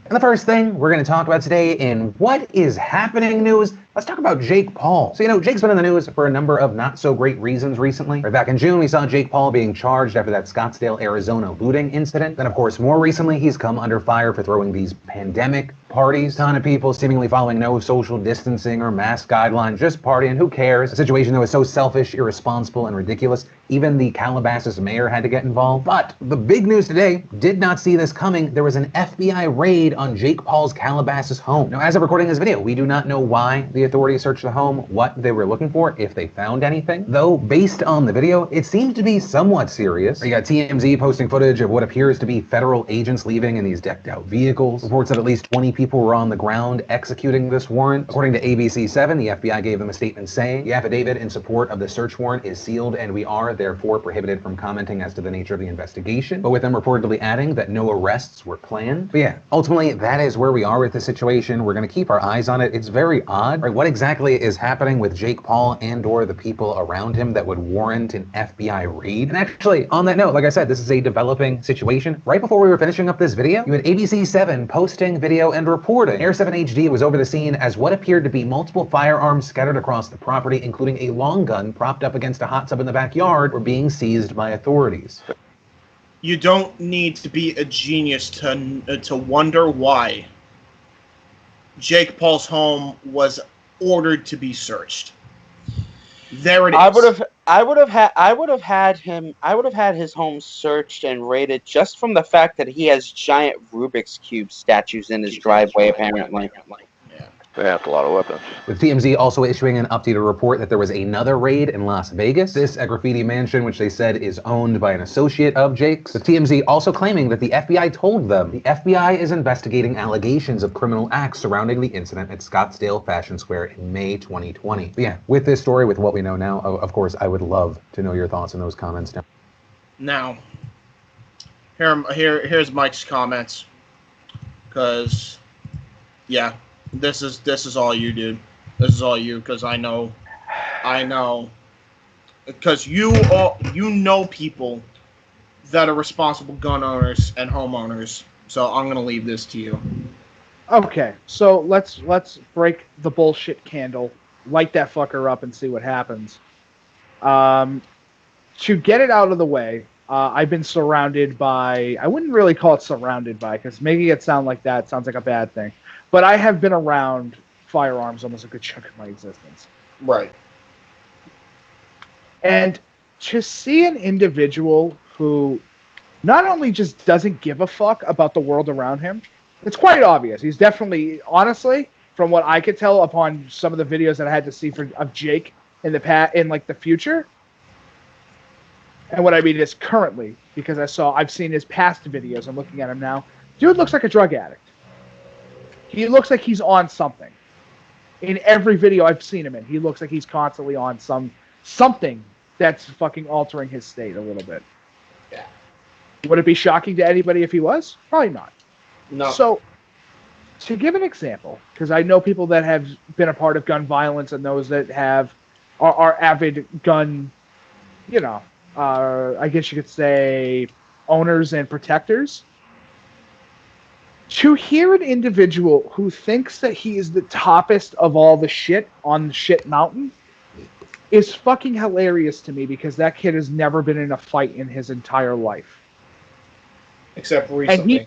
And the first thing we're going to talk about today in What Is Happening news, let's talk about Jake Paul. So, Jake's been in the news for a number of not so great reasons recently. Right back in June, we saw Jake Paul being charged after that Scottsdale, Arizona looting incident. Then, of course, more recently, he's come under fire for throwing these pandemic parties. A ton of people seemingly following no social distancing or mask guidelines, just partying, who cares? A situation that was so selfish, irresponsible, and ridiculous, even the Calabasas mayor had to get involved. But the big news today did not see this coming. There was an FBI raid on Jake Paul's Calabasas home. Now, as of recording this video, we do not know why the authorities searched the home, what they were looking for, if they found anything. Though, based on the video, it seemed to be somewhat serious. You got TMZ posting footage of what appears to be federal agents leaving in these decked out vehicles. Reports that at least 20 people were on the ground executing this warrant. According to ABC7, the FBI gave them a statement saying, the affidavit in support of the search warrant is sealed and we are therefore prohibited from commenting as to the nature of the investigation, but with them reportedly adding that no arrests were planned. But yeah, ultimately, that is where we are with the situation. We're going to keep our eyes on it. It's very odd, right? What exactly is happening with Jake Paul and or the people around him that would warrant an FBI raid? And actually, on that note, like I said, this is a developing situation. Right before we were finishing up this video, you had ABC7 posting video and reporting. Air 7 HD was over the scene as what appeared to be multiple firearms scattered across the property, including a long gun propped up against a hot tub in the backyard, were being seized by authorities. You don't need to be a genius to wonder why Jake Paul's home was ordered to be searched. There it is. I would have had his home searched and raided just from the fact that he has giant Rubik's Cube statues in his driveway, apparently. They have a lot of weapons. With TMZ also issuing an updated report that there was another raid in Las Vegas, this a graffiti mansion which they said is owned by an associate of Jake's. With TMZ also claiming that the FBI told them the FBI is investigating allegations of criminal acts surrounding the incident at Scottsdale Fashion Square in May 2020. But yeah, with this story, with what we know now, of course, I would love to know your thoughts in those comments down. Now, here's Mike's comments, because yeah. This is all you, dude. This is all you, because I know, because you know people that are responsible gun owners and homeowners. So I'm gonna leave this to you. Okay, so let's break the bullshit candle, light that fucker up, and see what happens. To get it out of the way, I've been surrounded by. I wouldn't really call it surrounded by, because making it sound like that sounds like a bad thing. But I have been around firearms almost a good chunk of my existence. Right. And to see an individual who not only just doesn't give a fuck about the world around him, it's quite obvious. He's definitely, honestly, from what I could tell upon some of the videos that I had to see of Jake in the future, and what I mean is currently, because I've seen his past videos. I'm looking at him now. Dude looks like a drug addict. He looks like he's on something. In every video I've seen him in, he looks like he's constantly on something that's fucking altering his state a little bit. Yeah. Would it be shocking to anybody if he was? Probably not. No. So, to give an example, because I know people that have been a part of gun violence and those that are avid gun, I guess you could say owners and protectors. To hear an individual who thinks that he is the toppest of all the shit on the shit mountain is fucking hilarious to me, because that kid has never been in a fight in his entire life. Except recently.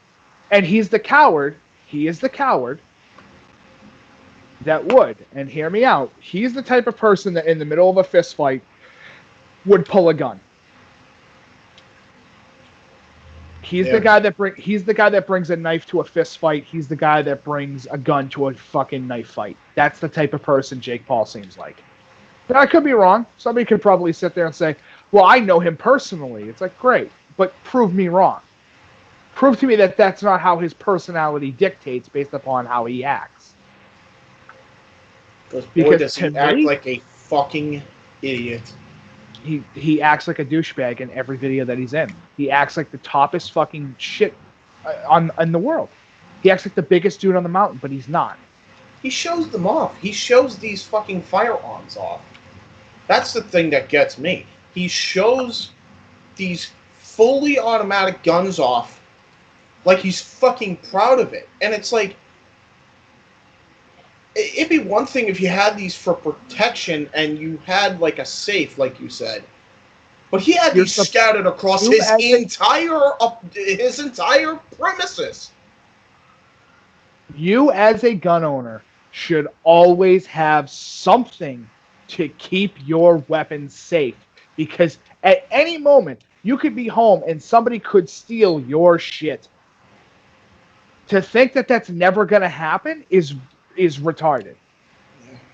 And he's the coward. He is the coward that would, and hear me out, he's the type of person that in the middle of a fist fight would pull a gun. He's the guy that brings a knife to a fist fight. He's the guy that brings a gun to a fucking knife fight. That's the type of person Jake Paul seems like. Now, I could be wrong. Somebody could probably sit there and say, well, I know him personally. It's like, great, but prove me wrong. Prove to me that that's not how his personality dictates based upon how he acts. Boy, does he act like a fucking idiot. He acts like a douchebag in every video that he's in. He acts like the toppest fucking shit in the world. He acts like the biggest dude on the mountain, but he's not. He shows them off. He shows these fucking firearms off. That's the thing that gets me. He shows these fully automatic guns off like he's fucking proud of it. And it's like, it'd be one thing if you had these for protection and you had like a safe, like you said. But he had these scattered across his entire premises. You as a gun owner should always have something to keep your weapons safe, because at any moment you could be home and somebody could steal your shit. To think that that's never going to happen is retarded.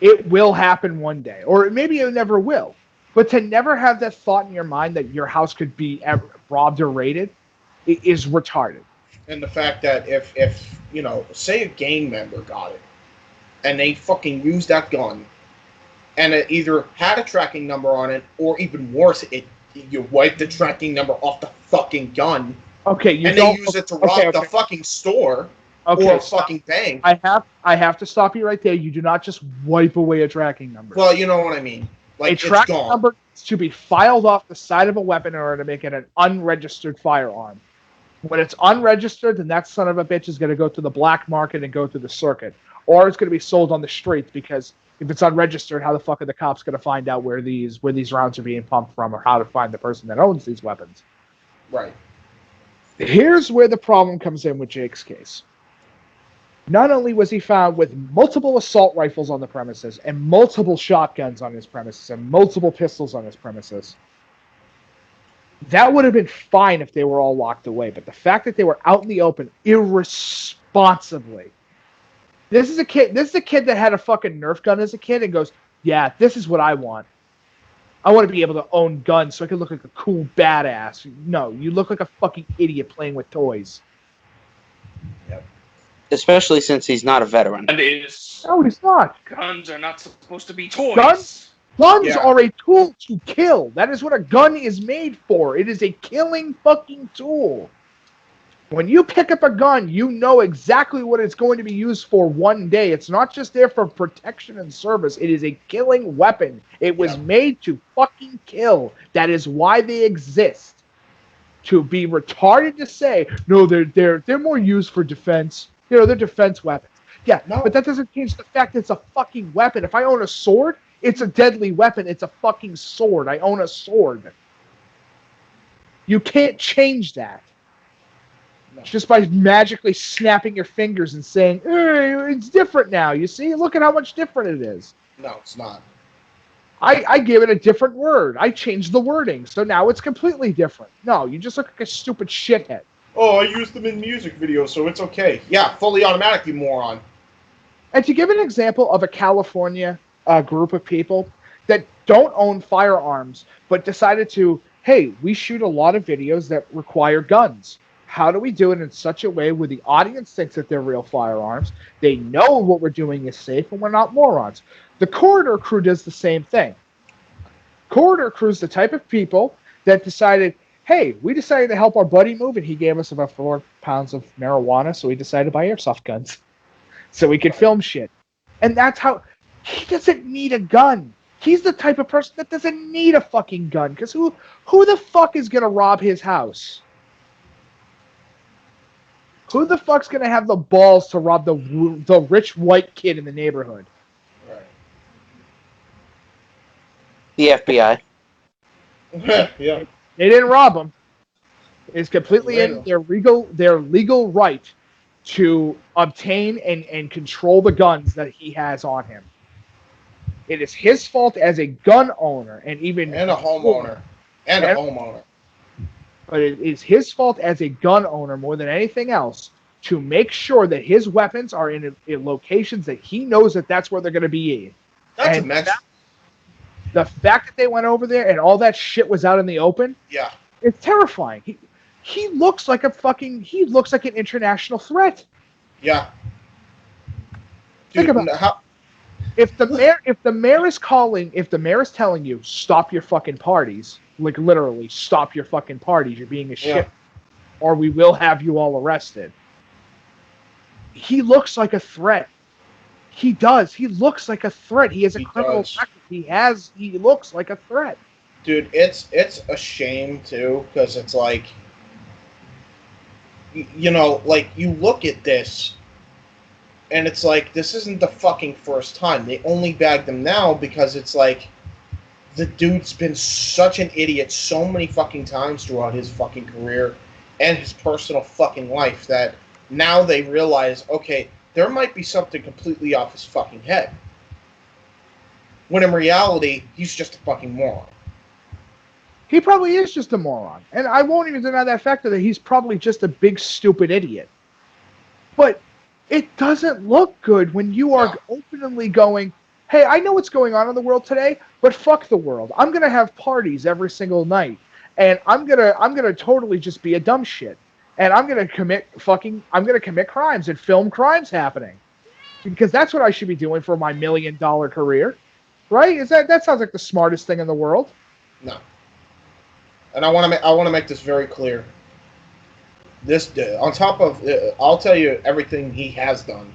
It will happen one day, or maybe it never will. But to never have that thought in your mind that your house could be robbed or raided is retarded. And the fact that if say a gang member got it, and they fucking used that gun, and it either had a tracking number on it, or even worse, you wipe the tracking number off the fucking gun. Okay, they use it to rob the fucking store or a fucking bank. I have to stop you right there. You do not just wipe away a tracking number. Well, you know what I mean. Like, a tracking number is to be filed off the side of a weapon in order to make it an unregistered firearm. When it's unregistered, then that son of a bitch is going to go to the black market and go through the circuit. Or it's going to be sold on the streets, because if it's unregistered, how the fuck are the cops going to find out where these rounds are being pumped from, or how to find the person that owns these weapons? Right. Here's where the problem comes in with Jake's case. Not only was he found with multiple assault rifles on the premises, and multiple shotguns on his premises, and multiple pistols on his premises. That would have been fine if they were all locked away, but the fact that they were out in the open irresponsibly. This is a kid that had a fucking Nerf gun as a kid and goes, yeah, this is what I want. I want to be able to own guns so I can look like a cool badass. No, you look like a fucking idiot playing with toys. Yep. Especially since he's not a veteran. And no, he's not. Guns are not supposed to be toys. Guns are a tool to kill. That is what a gun is made for. It is a killing fucking tool. When you pick up a gun, you know exactly what it's going to be used for one day. It's not just there for protection and service. It is a killing weapon. It was made to fucking kill. That is why they exist. To be retarded to say, no, they're more used for defense. They're defense weapons. Yeah, no. But that doesn't change the fact that it's a fucking weapon. If I own a sword, it's a deadly weapon. It's a fucking sword. I own a sword. You can't change that. No. Just by magically snapping your fingers and saying, hey, it's different now. You see? Look at how much different it is. No, it's not. I gave it a different word. I changed the wording, so now it's completely different. No, you just look like a stupid shithead. Oh, I used them in music videos, so it's okay. Yeah, fully automatic, you moron. And to give an example of a California group of people that don't own firearms, but decided to, hey, we shoot a lot of videos that require guns. How do we do it in such a way where the audience thinks that they're real firearms? They know what we're doing is safe, and we're not morons. The Corridor Crew does the same thing. Corridor Crew's the type of people that decided, hey, we decided to help our buddy move, and he gave us about 4 pounds of marijuana, so we decided to buy airsoft guns so we could film shit. And that's how he doesn't need a gun. He's the type of person that doesn't need a fucking gun, because who the fuck is going to rob his house? Who the fuck's going to have the balls to rob the rich white kid in the neighborhood? The FBI. Yeah. They didn't rob him. It's completely in their legal right to obtain and control the guns that he has on him. It is his fault as a gun owner and a homeowner. And a homeowner. But it is his fault as a gun owner more than anything else to make sure that his weapons are in locations that he knows that that's where they're going to be. That's a mess. The fact that they went over there and all that shit was out in the open, yeah, it's terrifying. He looks like an international threat. Yeah. Dude, think about if the mayor is telling you stop your fucking parties, like literally stop your fucking parties, you're being a shit, or we will have you all arrested. He looks like a threat. He does. He looks like a threat. He has a criminal record. He looks like a threat. Dude, it's a shame too, because it's like, you know, like you look at this and it's like, this isn't the fucking first time. They only bagged him now because it's like, the dude's been such an idiot so many fucking times throughout his fucking career and his personal fucking life that now they realize, okay, there might be something completely off his fucking head. When in reality, he's just a fucking moron. He probably is just a moron. And I won't even deny that fact that he's probably just a big stupid idiot. But it doesn't look good when you are openly going, hey, I know what's going on in the world today, but fuck the world. I'm going to have parties every single night. And I'm gonna totally just be a dumb shit. And I'm gonna commit crimes and film crimes happening. Because that's what I should be doing for my $1 million career. Right? That sounds like the smartest thing in the world. No. And I want to make this very clear. This on top of I'll tell you everything he has done,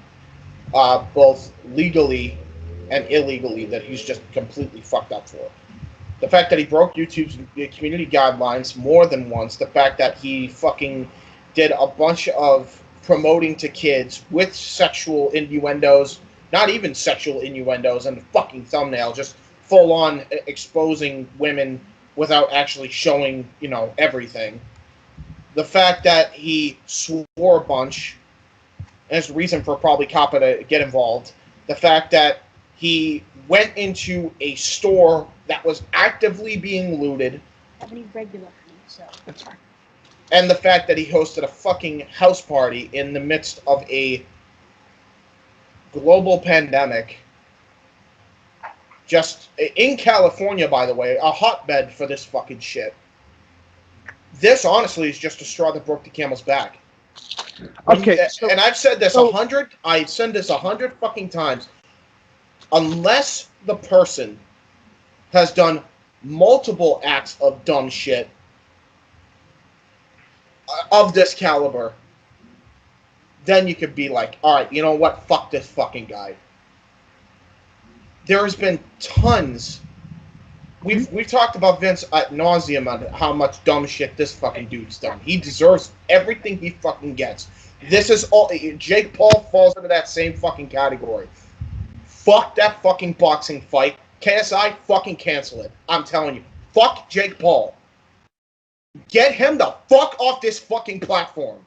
both legally and illegally, that he's just completely fucked up for. The fact that he broke YouTube's community guidelines more than once. The fact that he fucking did a bunch of promoting to kids with sexual innuendos, not even sexual innuendos, and the fucking thumbnail, just full on exposing women without actually showing, you know, everything. The fact that he swore a bunch, and there's a reason for probably COPPA to get involved. The fact that he went into a store that was actively being looted. Any regular food, so that's fine. And the fact that he hosted a fucking house party in the midst of a global pandemic. Just in California, by the way, a hotbed for this fucking shit. This, honestly, is just a straw that broke the camel's back. Okay, and I've said this 100. I've said this 100 fucking times. Unless the person has done multiple acts of dumb shit of this caliber, then you could be like, all right, you know what? Fuck this fucking guy. There has been tons. We've talked about Vince ad nauseum on how much dumb shit this fucking dude's done. He deserves everything he fucking gets. This is all. Jake Paul falls into that same fucking category. Fuck that fucking boxing fight. KSI, fucking cancel it. I'm telling you. Fuck Jake Paul. Get him the fuck off this fucking platform.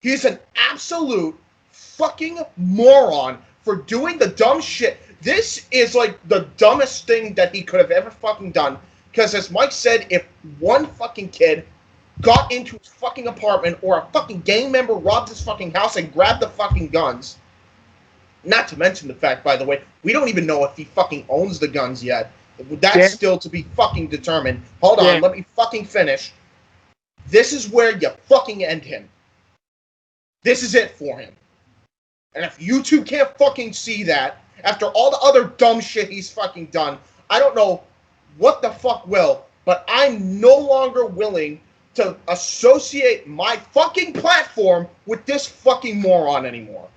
He's an absolute fucking moron for doing the dumb shit. This is like the dumbest thing that he could have ever fucking done. Because as Mike said, if one fucking kid got into his fucking apartment or a fucking gang member robbed his fucking house and grabbed the fucking guns, not to mention the fact, by the way, we don't even know if he fucking owns the guns yet. That's still to be fucking determined. Hold on, let me fucking finish. This is where you fucking end him. This is it for him. And if you two can't fucking see that, after all the other dumb shit he's fucking done, I don't know what the fuck will, but I'm no longer willing to associate my fucking platform with this fucking moron anymore.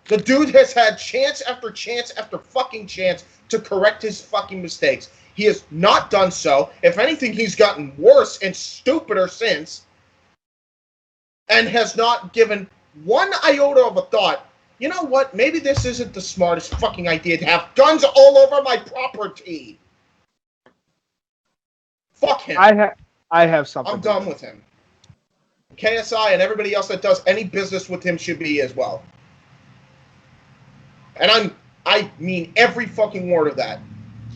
The dude has had chance after chance after fucking chance to correct his fucking mistakes. He has not done so. If anything, he's gotten worse and stupider since, and has not given one iota of a thought. You know what? Maybe this isn't the smartest fucking idea to have guns all over my property. Fuck him. I have something. I'm done with him. KSI and everybody else that does any business with him should be as well. And I mean every fucking word of that.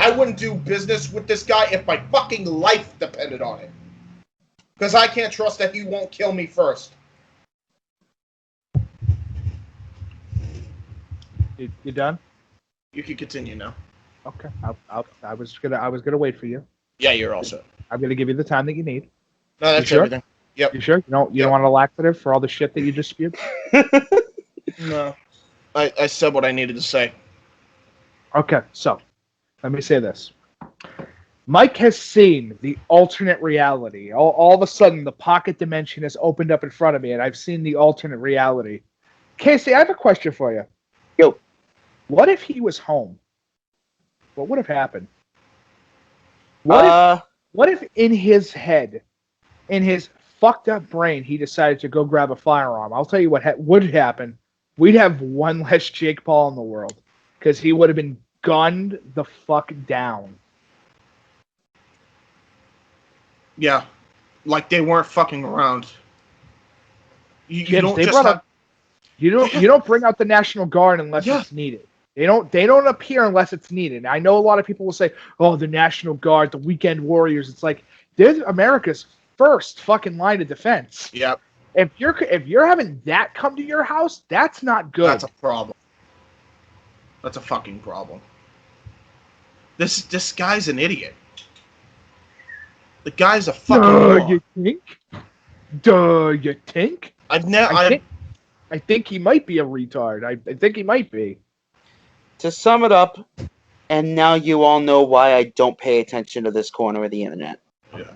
I wouldn't do business with this guy if my fucking life depended on it. Because I can't trust that he won't kill me first. You done? You can continue now. Okay. I was gonna wait for you. Yeah, you're all set. I'm gonna give you the time that you need. No, that's everything. Yep. You sure? You don't want a laxative for all the shit that you just spewed? No. I said what I needed to say. Okay, so let me say this. Mike has seen the alternate reality. All of a sudden, the pocket dimension has opened up in front of me, and I've seen the alternate reality. Casey, I have a question for you. Yo. What if he was home? What would have happened? What if in his head, in his fucked up brain, he decided to go grab a firearm? I'll tell you what would happen. We'd have one less Jake Paul in the world, because he would have been gunned the fuck down. Yeah, like they weren't fucking around. You don't bring out the National Guard unless it's needed. They don't appear unless it's needed. I know a lot of people will say, "Oh, the National Guard, the weekend warriors." It's like they're America's first fucking line of defense. Yep. If you're having that come to your house, that's not good. That's a problem. That's a fucking problem. This guy's an idiot. The guy's a fucking moron. You think? You think? I think he might be a retard. I think he might be. To sum it up, and now you all know why I don't pay attention to this corner of the internet. Yeah.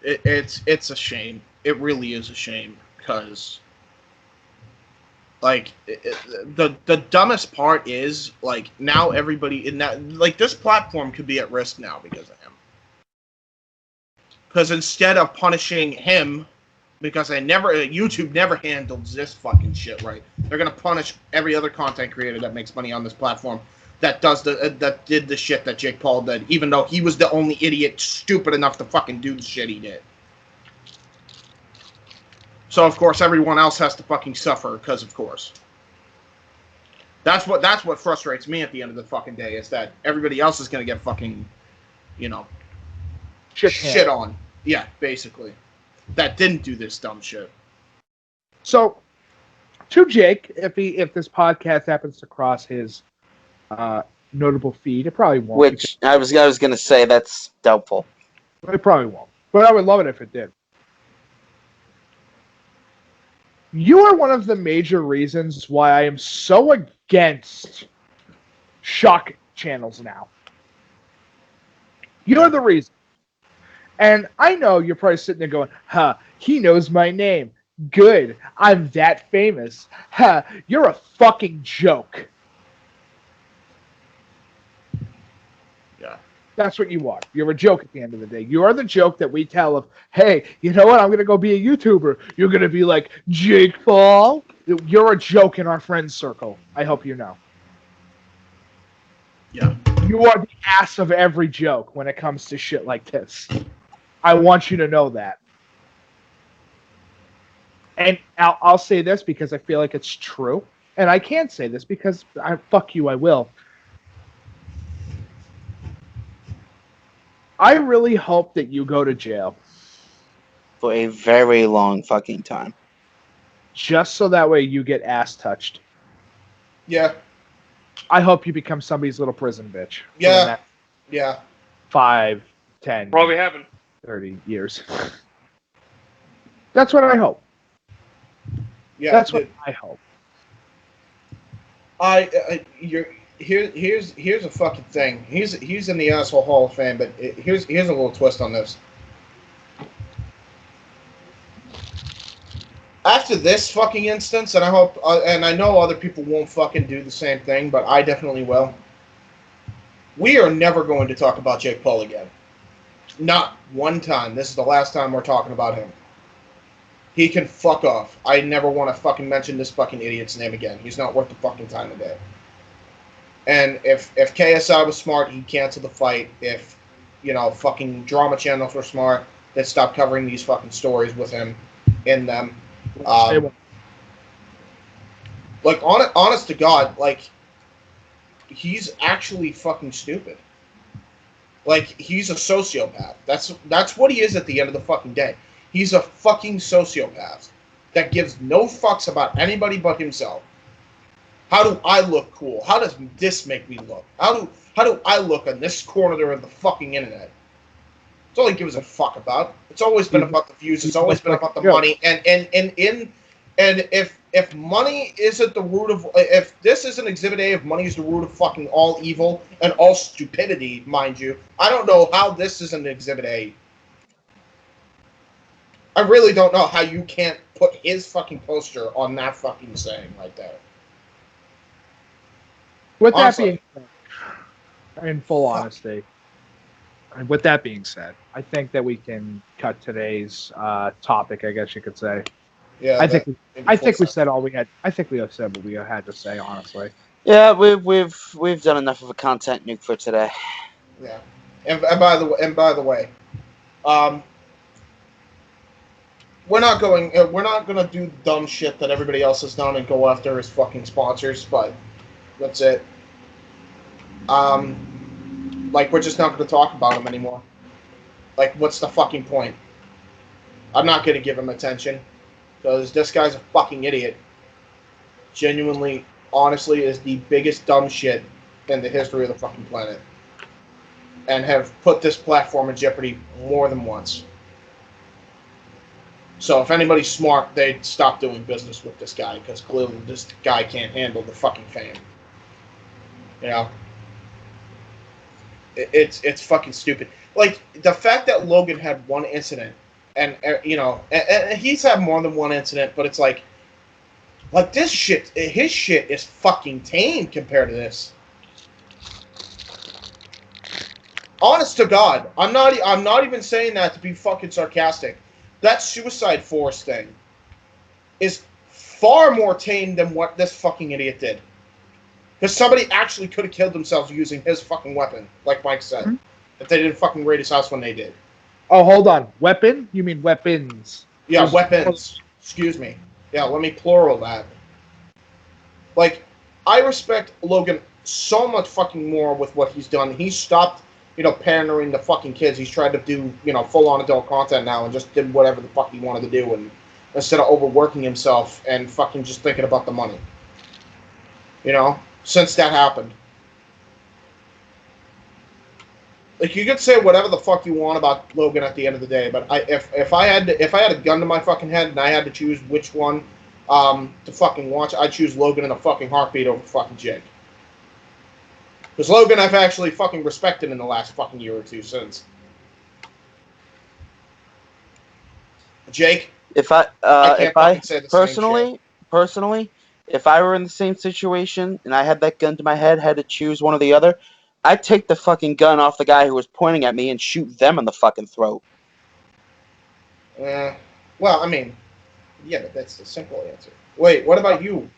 It's a shame. It really is a shame, because like the dumbest part is like now everybody in that like this platform could be at risk now because of him. Because instead of punishing him, because YouTube never handles this fucking shit right. They're gonna punish every other content creator that makes money on this platform that did the shit that Jake Paul did, even though he was the only idiot stupid enough to fucking do the shit he did. So of course everyone else has to fucking suffer, because of course. That's what frustrates me at the end of the fucking day, is that everybody else is gonna get fucking, shit on. Yeah, basically. That didn't do this dumb shit. So, to Jake, if this podcast happens to cross his notable feed, it probably won't. Which I was gonna say that's doubtful. It probably won't, but I would love it if it did. You are one of the major reasons why I am so against shock channels now. You're the reason. And I know you're probably sitting there going, he knows my name. Good. I'm that famous. You're a fucking joke. Yeah. That's what you are. You're a joke at the end of the day. You are the joke that we tell of, hey, you know what? I'm going to go be a YouTuber. You're going to be like, Jake Paul? You're a joke in our friends circle. I hope you know. Yeah. You are the ass of every joke when it comes to shit like this. I want you to know that. And I'll say this because I feel like it's true. and I can't say this because fuck you, I will. I really hope that you go to jail. For a very long fucking time. Just so that way you get ass touched. Yeah. I hope you become somebody's little prison bitch. Yeah. Yeah. 5, 10, Probably happen. 30 years. That's what I hope. Yeah. That's what I hope. Here's a fucking thing. He's in the asshole Hall of Fame, but here's a little twist on this. After this fucking instance, and I hope, and I know other people won't fucking do the same thing, but I definitely will. We are never going to talk about Jake Paul again. Not one time. This is the last time we're talking about him. He can fuck off. I never want to fucking mention this fucking idiot's name again. He's not worth the fucking time of day. And if KSI was smart, he'd cancel the fight. If, fucking drama channels were smart, they'd stop covering these fucking stories with him in them. Honest to God, he's actually fucking stupid. He's a sociopath. That's what he is at the end of the fucking day. He's a fucking sociopath that gives no fucks about anybody but himself. How do I look cool? How does this make me look? How do I look on this corner of the fucking internet? It's all he gives a fuck about. It's always been about the views. It's always been about the money. And if money isn't the root of, if this isn't Exhibit A, if money is the root of fucking all evil and all stupidity, mind you, I don't know how this isn't Exhibit A. I really don't know how you can't put his fucking poster on that fucking saying right there. With that being said, in full honesty, and with that being said, I think that we can cut today's topic, I guess you could say. Yeah, I think we said all we had. I think we have said what we had to say, honestly. Yeah, we've done enough of a content nuke for today. Yeah, and by the way, we're not going to do dumb shit that everybody else has done and go after his fucking sponsors, but that's it. We're just not going to talk about him anymore. What's the fucking point? I'm not going to give him attention. Because this guy's a fucking idiot. Genuinely, honestly, is the biggest dumb shit in the history of the fucking planet. And have put this platform in jeopardy more than once. So if anybody's smart, they'd stop doing business with this guy. Because clearly this guy can't handle the fucking fame. It's fucking stupid. The fact that Logan had one incident, and he's had more than one incident, but it's this shit, his shit is fucking tame compared to this. Honest to God, I'm not even saying that to be fucking sarcastic. That Suicide Force thing is far more tame than what this fucking idiot did. Because somebody actually could have killed themselves using his fucking weapon, like Mike said. If they didn't fucking raid his house when they did. Oh, hold on. Weapon? You mean weapons? Yeah, weapons. Excuse me. Yeah, let me plural that. I respect Logan so much fucking more with what he's done. He's stopped, pandering to fucking kids. He's tried to do, full-on adult content now and just did whatever the fuck he wanted to do, and instead of overworking himself and fucking just thinking about the money. Since that happened. You could say whatever the fuck you want about Logan at the end of the day, but if I had a gun to my fucking head and I had to choose which one to fucking watch, I'd choose Logan in a fucking heartbeat over fucking Jake. Because Logan I've actually fucking respected in the last fucking year or two since. Jake? If I personally, if I were in the same situation and I had that gun to my head, had to choose one or the other, I'd take the fucking gun off the guy who was pointing at me and shoot them in the fucking throat. Well, I mean, yeah, but that's the simple answer. Wait, what about you?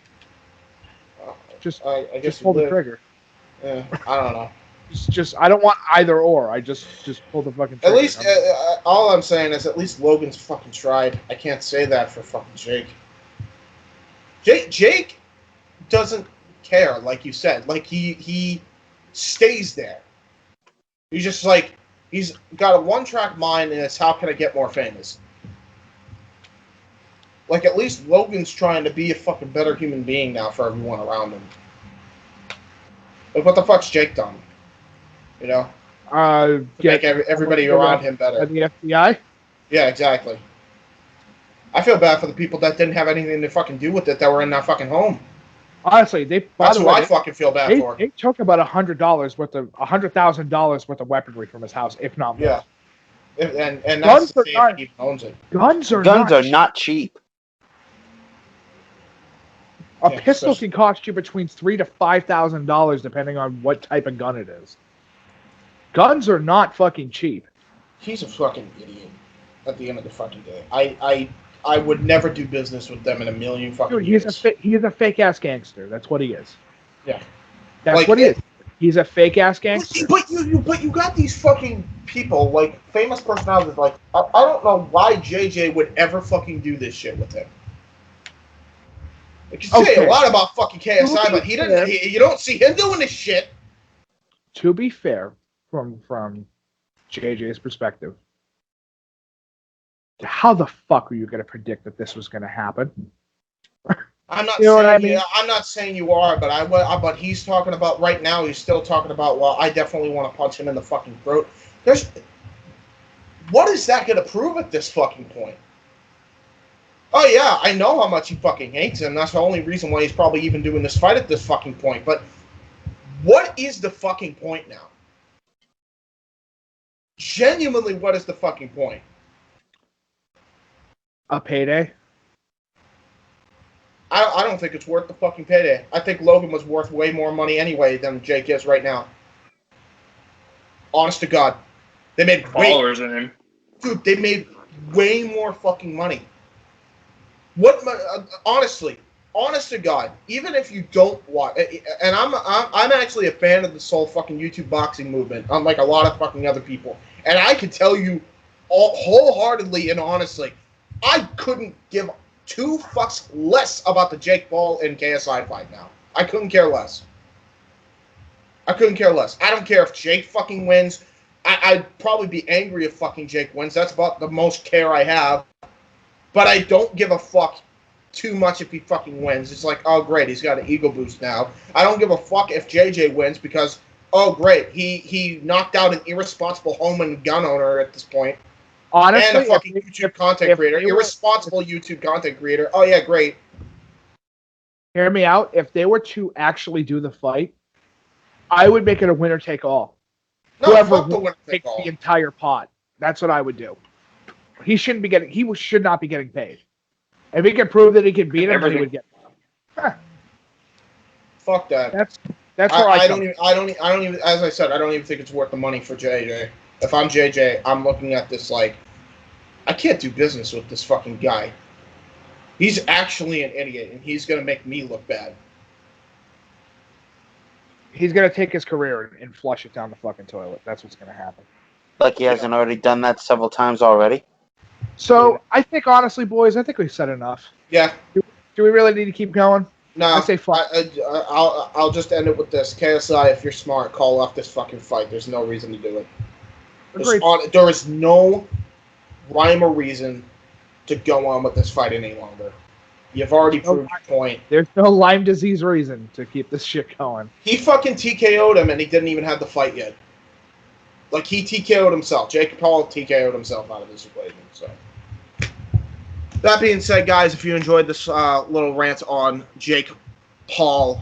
I guess pull the trigger. I don't know. I don't want either or. I just pull the fucking trigger. At least, all I'm saying is at least Logan's fucking tried. I can't say that for fucking Jake. Jake doesn't care, like you said. Like, he stays there. He's just like, he's got a one-track mind, and it's how can I get more famous? Like, at least Logan's trying to be a fucking better human being now for everyone around him. Like, what the fuck's Jake done? You know? To make everybody around him better. The FBI? Yeah, exactly. I feel bad for the people that didn't have anything to fucking do with it that were in that fucking home. Honestly, that's who I fucking feel bad for. They took about $100,000 worth of weaponry from his house, if not more. Yeah, and that's the same he owns it. Guns are not cheap. A pistol can cost you between $3,000 to $5,000 depending on what type of gun it is. Guns are not fucking cheap. He's a fucking idiot. At the end of the fucking day, I would never do business with them in a million fucking years. He is a fake ass gangster. That's what he is. Yeah, that's like, what he is. He's a fake ass gangster. But you got these fucking people, like famous personalities. Like I don't know why JJ would ever fucking do this shit with him. Like, you say a lot about fucking KSI, but you don't see him doing this shit. To be fair, from JJ's perspective, how the fuck were you going to predict that this was going to happen? I'm not saying I'm not saying you are, but he's talking about right now. He's still talking about. Well, I definitely want to punch him in the fucking throat. What is that going to prove at this fucking point? Oh yeah, I know how much he fucking hates him. That's the only reason why he's probably even doing this fight at this fucking point. But what is the fucking point now? Genuinely, what is the fucking point? A payday? I don't think it's worth the fucking payday. I think Logan was worth way more money anyway than Jake is right now. Honest to God. They made followers in him. Dude, they made way more fucking money. Honestly, honest to God, even if you don't watch, and I'm actually a fan of this whole fucking YouTube boxing movement, unlike a lot of fucking other people. And I can tell you wholeheartedly and honestly, I couldn't give two fucks less about the Jake Paul and KSI fight now. I couldn't care less. I don't care if Jake fucking wins. I'd probably be angry if fucking Jake wins. That's about the most care I have. But I don't give a fuck too much if he fucking wins. It's like, oh great, he's got an ego boost now. I don't give a fuck if JJ wins because, oh great, he knocked out an irresponsible home and gun owner at this point. Honestly, and a fucking YouTube content creator. Irresponsible YouTube content creator. Oh yeah, great. Hear me out. If they were to actually do the fight, I would make it a winner take all. No, whoever fuck the winner take all. The entire pot. That's what I would do. He should not be getting paid. If he can prove that he can beat him, then he would get paid. Fuck that. That's where I don't even. As I said, I don't even think it's worth the money for JJ. If I'm JJ, I'm looking at this like, I can't do business with this fucking guy. He's actually an idiot, and he's gonna make me look bad. He's gonna take his career and flush it down the fucking toilet. That's what's gonna happen. Like he hasn't already done that several times already. So I think, honestly, boys, I think we've said enough. Yeah. Do we really need to keep going? No. I say fuck. I'll just end it with this. KSI, if you're smart, call off this fucking fight. There's no reason to do it. There is no rhyme or reason to go on with this fight any longer. You've already proved your point. There's no Lyme disease reason to keep this shit going. He fucking TKO'd him, and he didn't even have the fight yet. Like, he TKO'd himself. Jake Paul TKO'd himself out of this equation. So, that being said, guys, if you enjoyed this little rant on Jake Paul,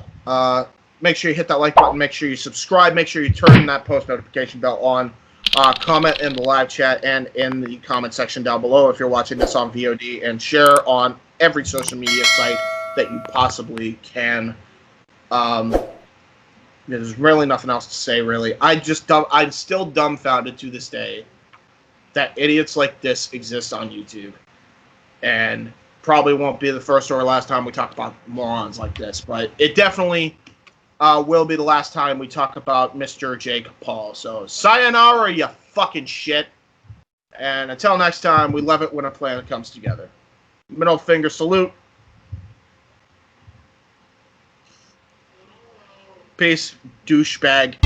make sure you hit that like button. Make sure you subscribe. Make sure you turn that post notification bell on. Comment in the live chat and in the comment section down below if you're watching this on VOD, and share on every social media site that you possibly can. There's really nothing else to say, really. I'm still dumbfounded to this day that idiots like this exist on YouTube, and probably won't be the first or last time we talk about morons like this, but it definitely will be the last time we talk about Mr. Jake Paul. So, sayonara, you fucking shit. And until next time, we love it when a plan comes together. Middle finger salute. Peace, douchebag.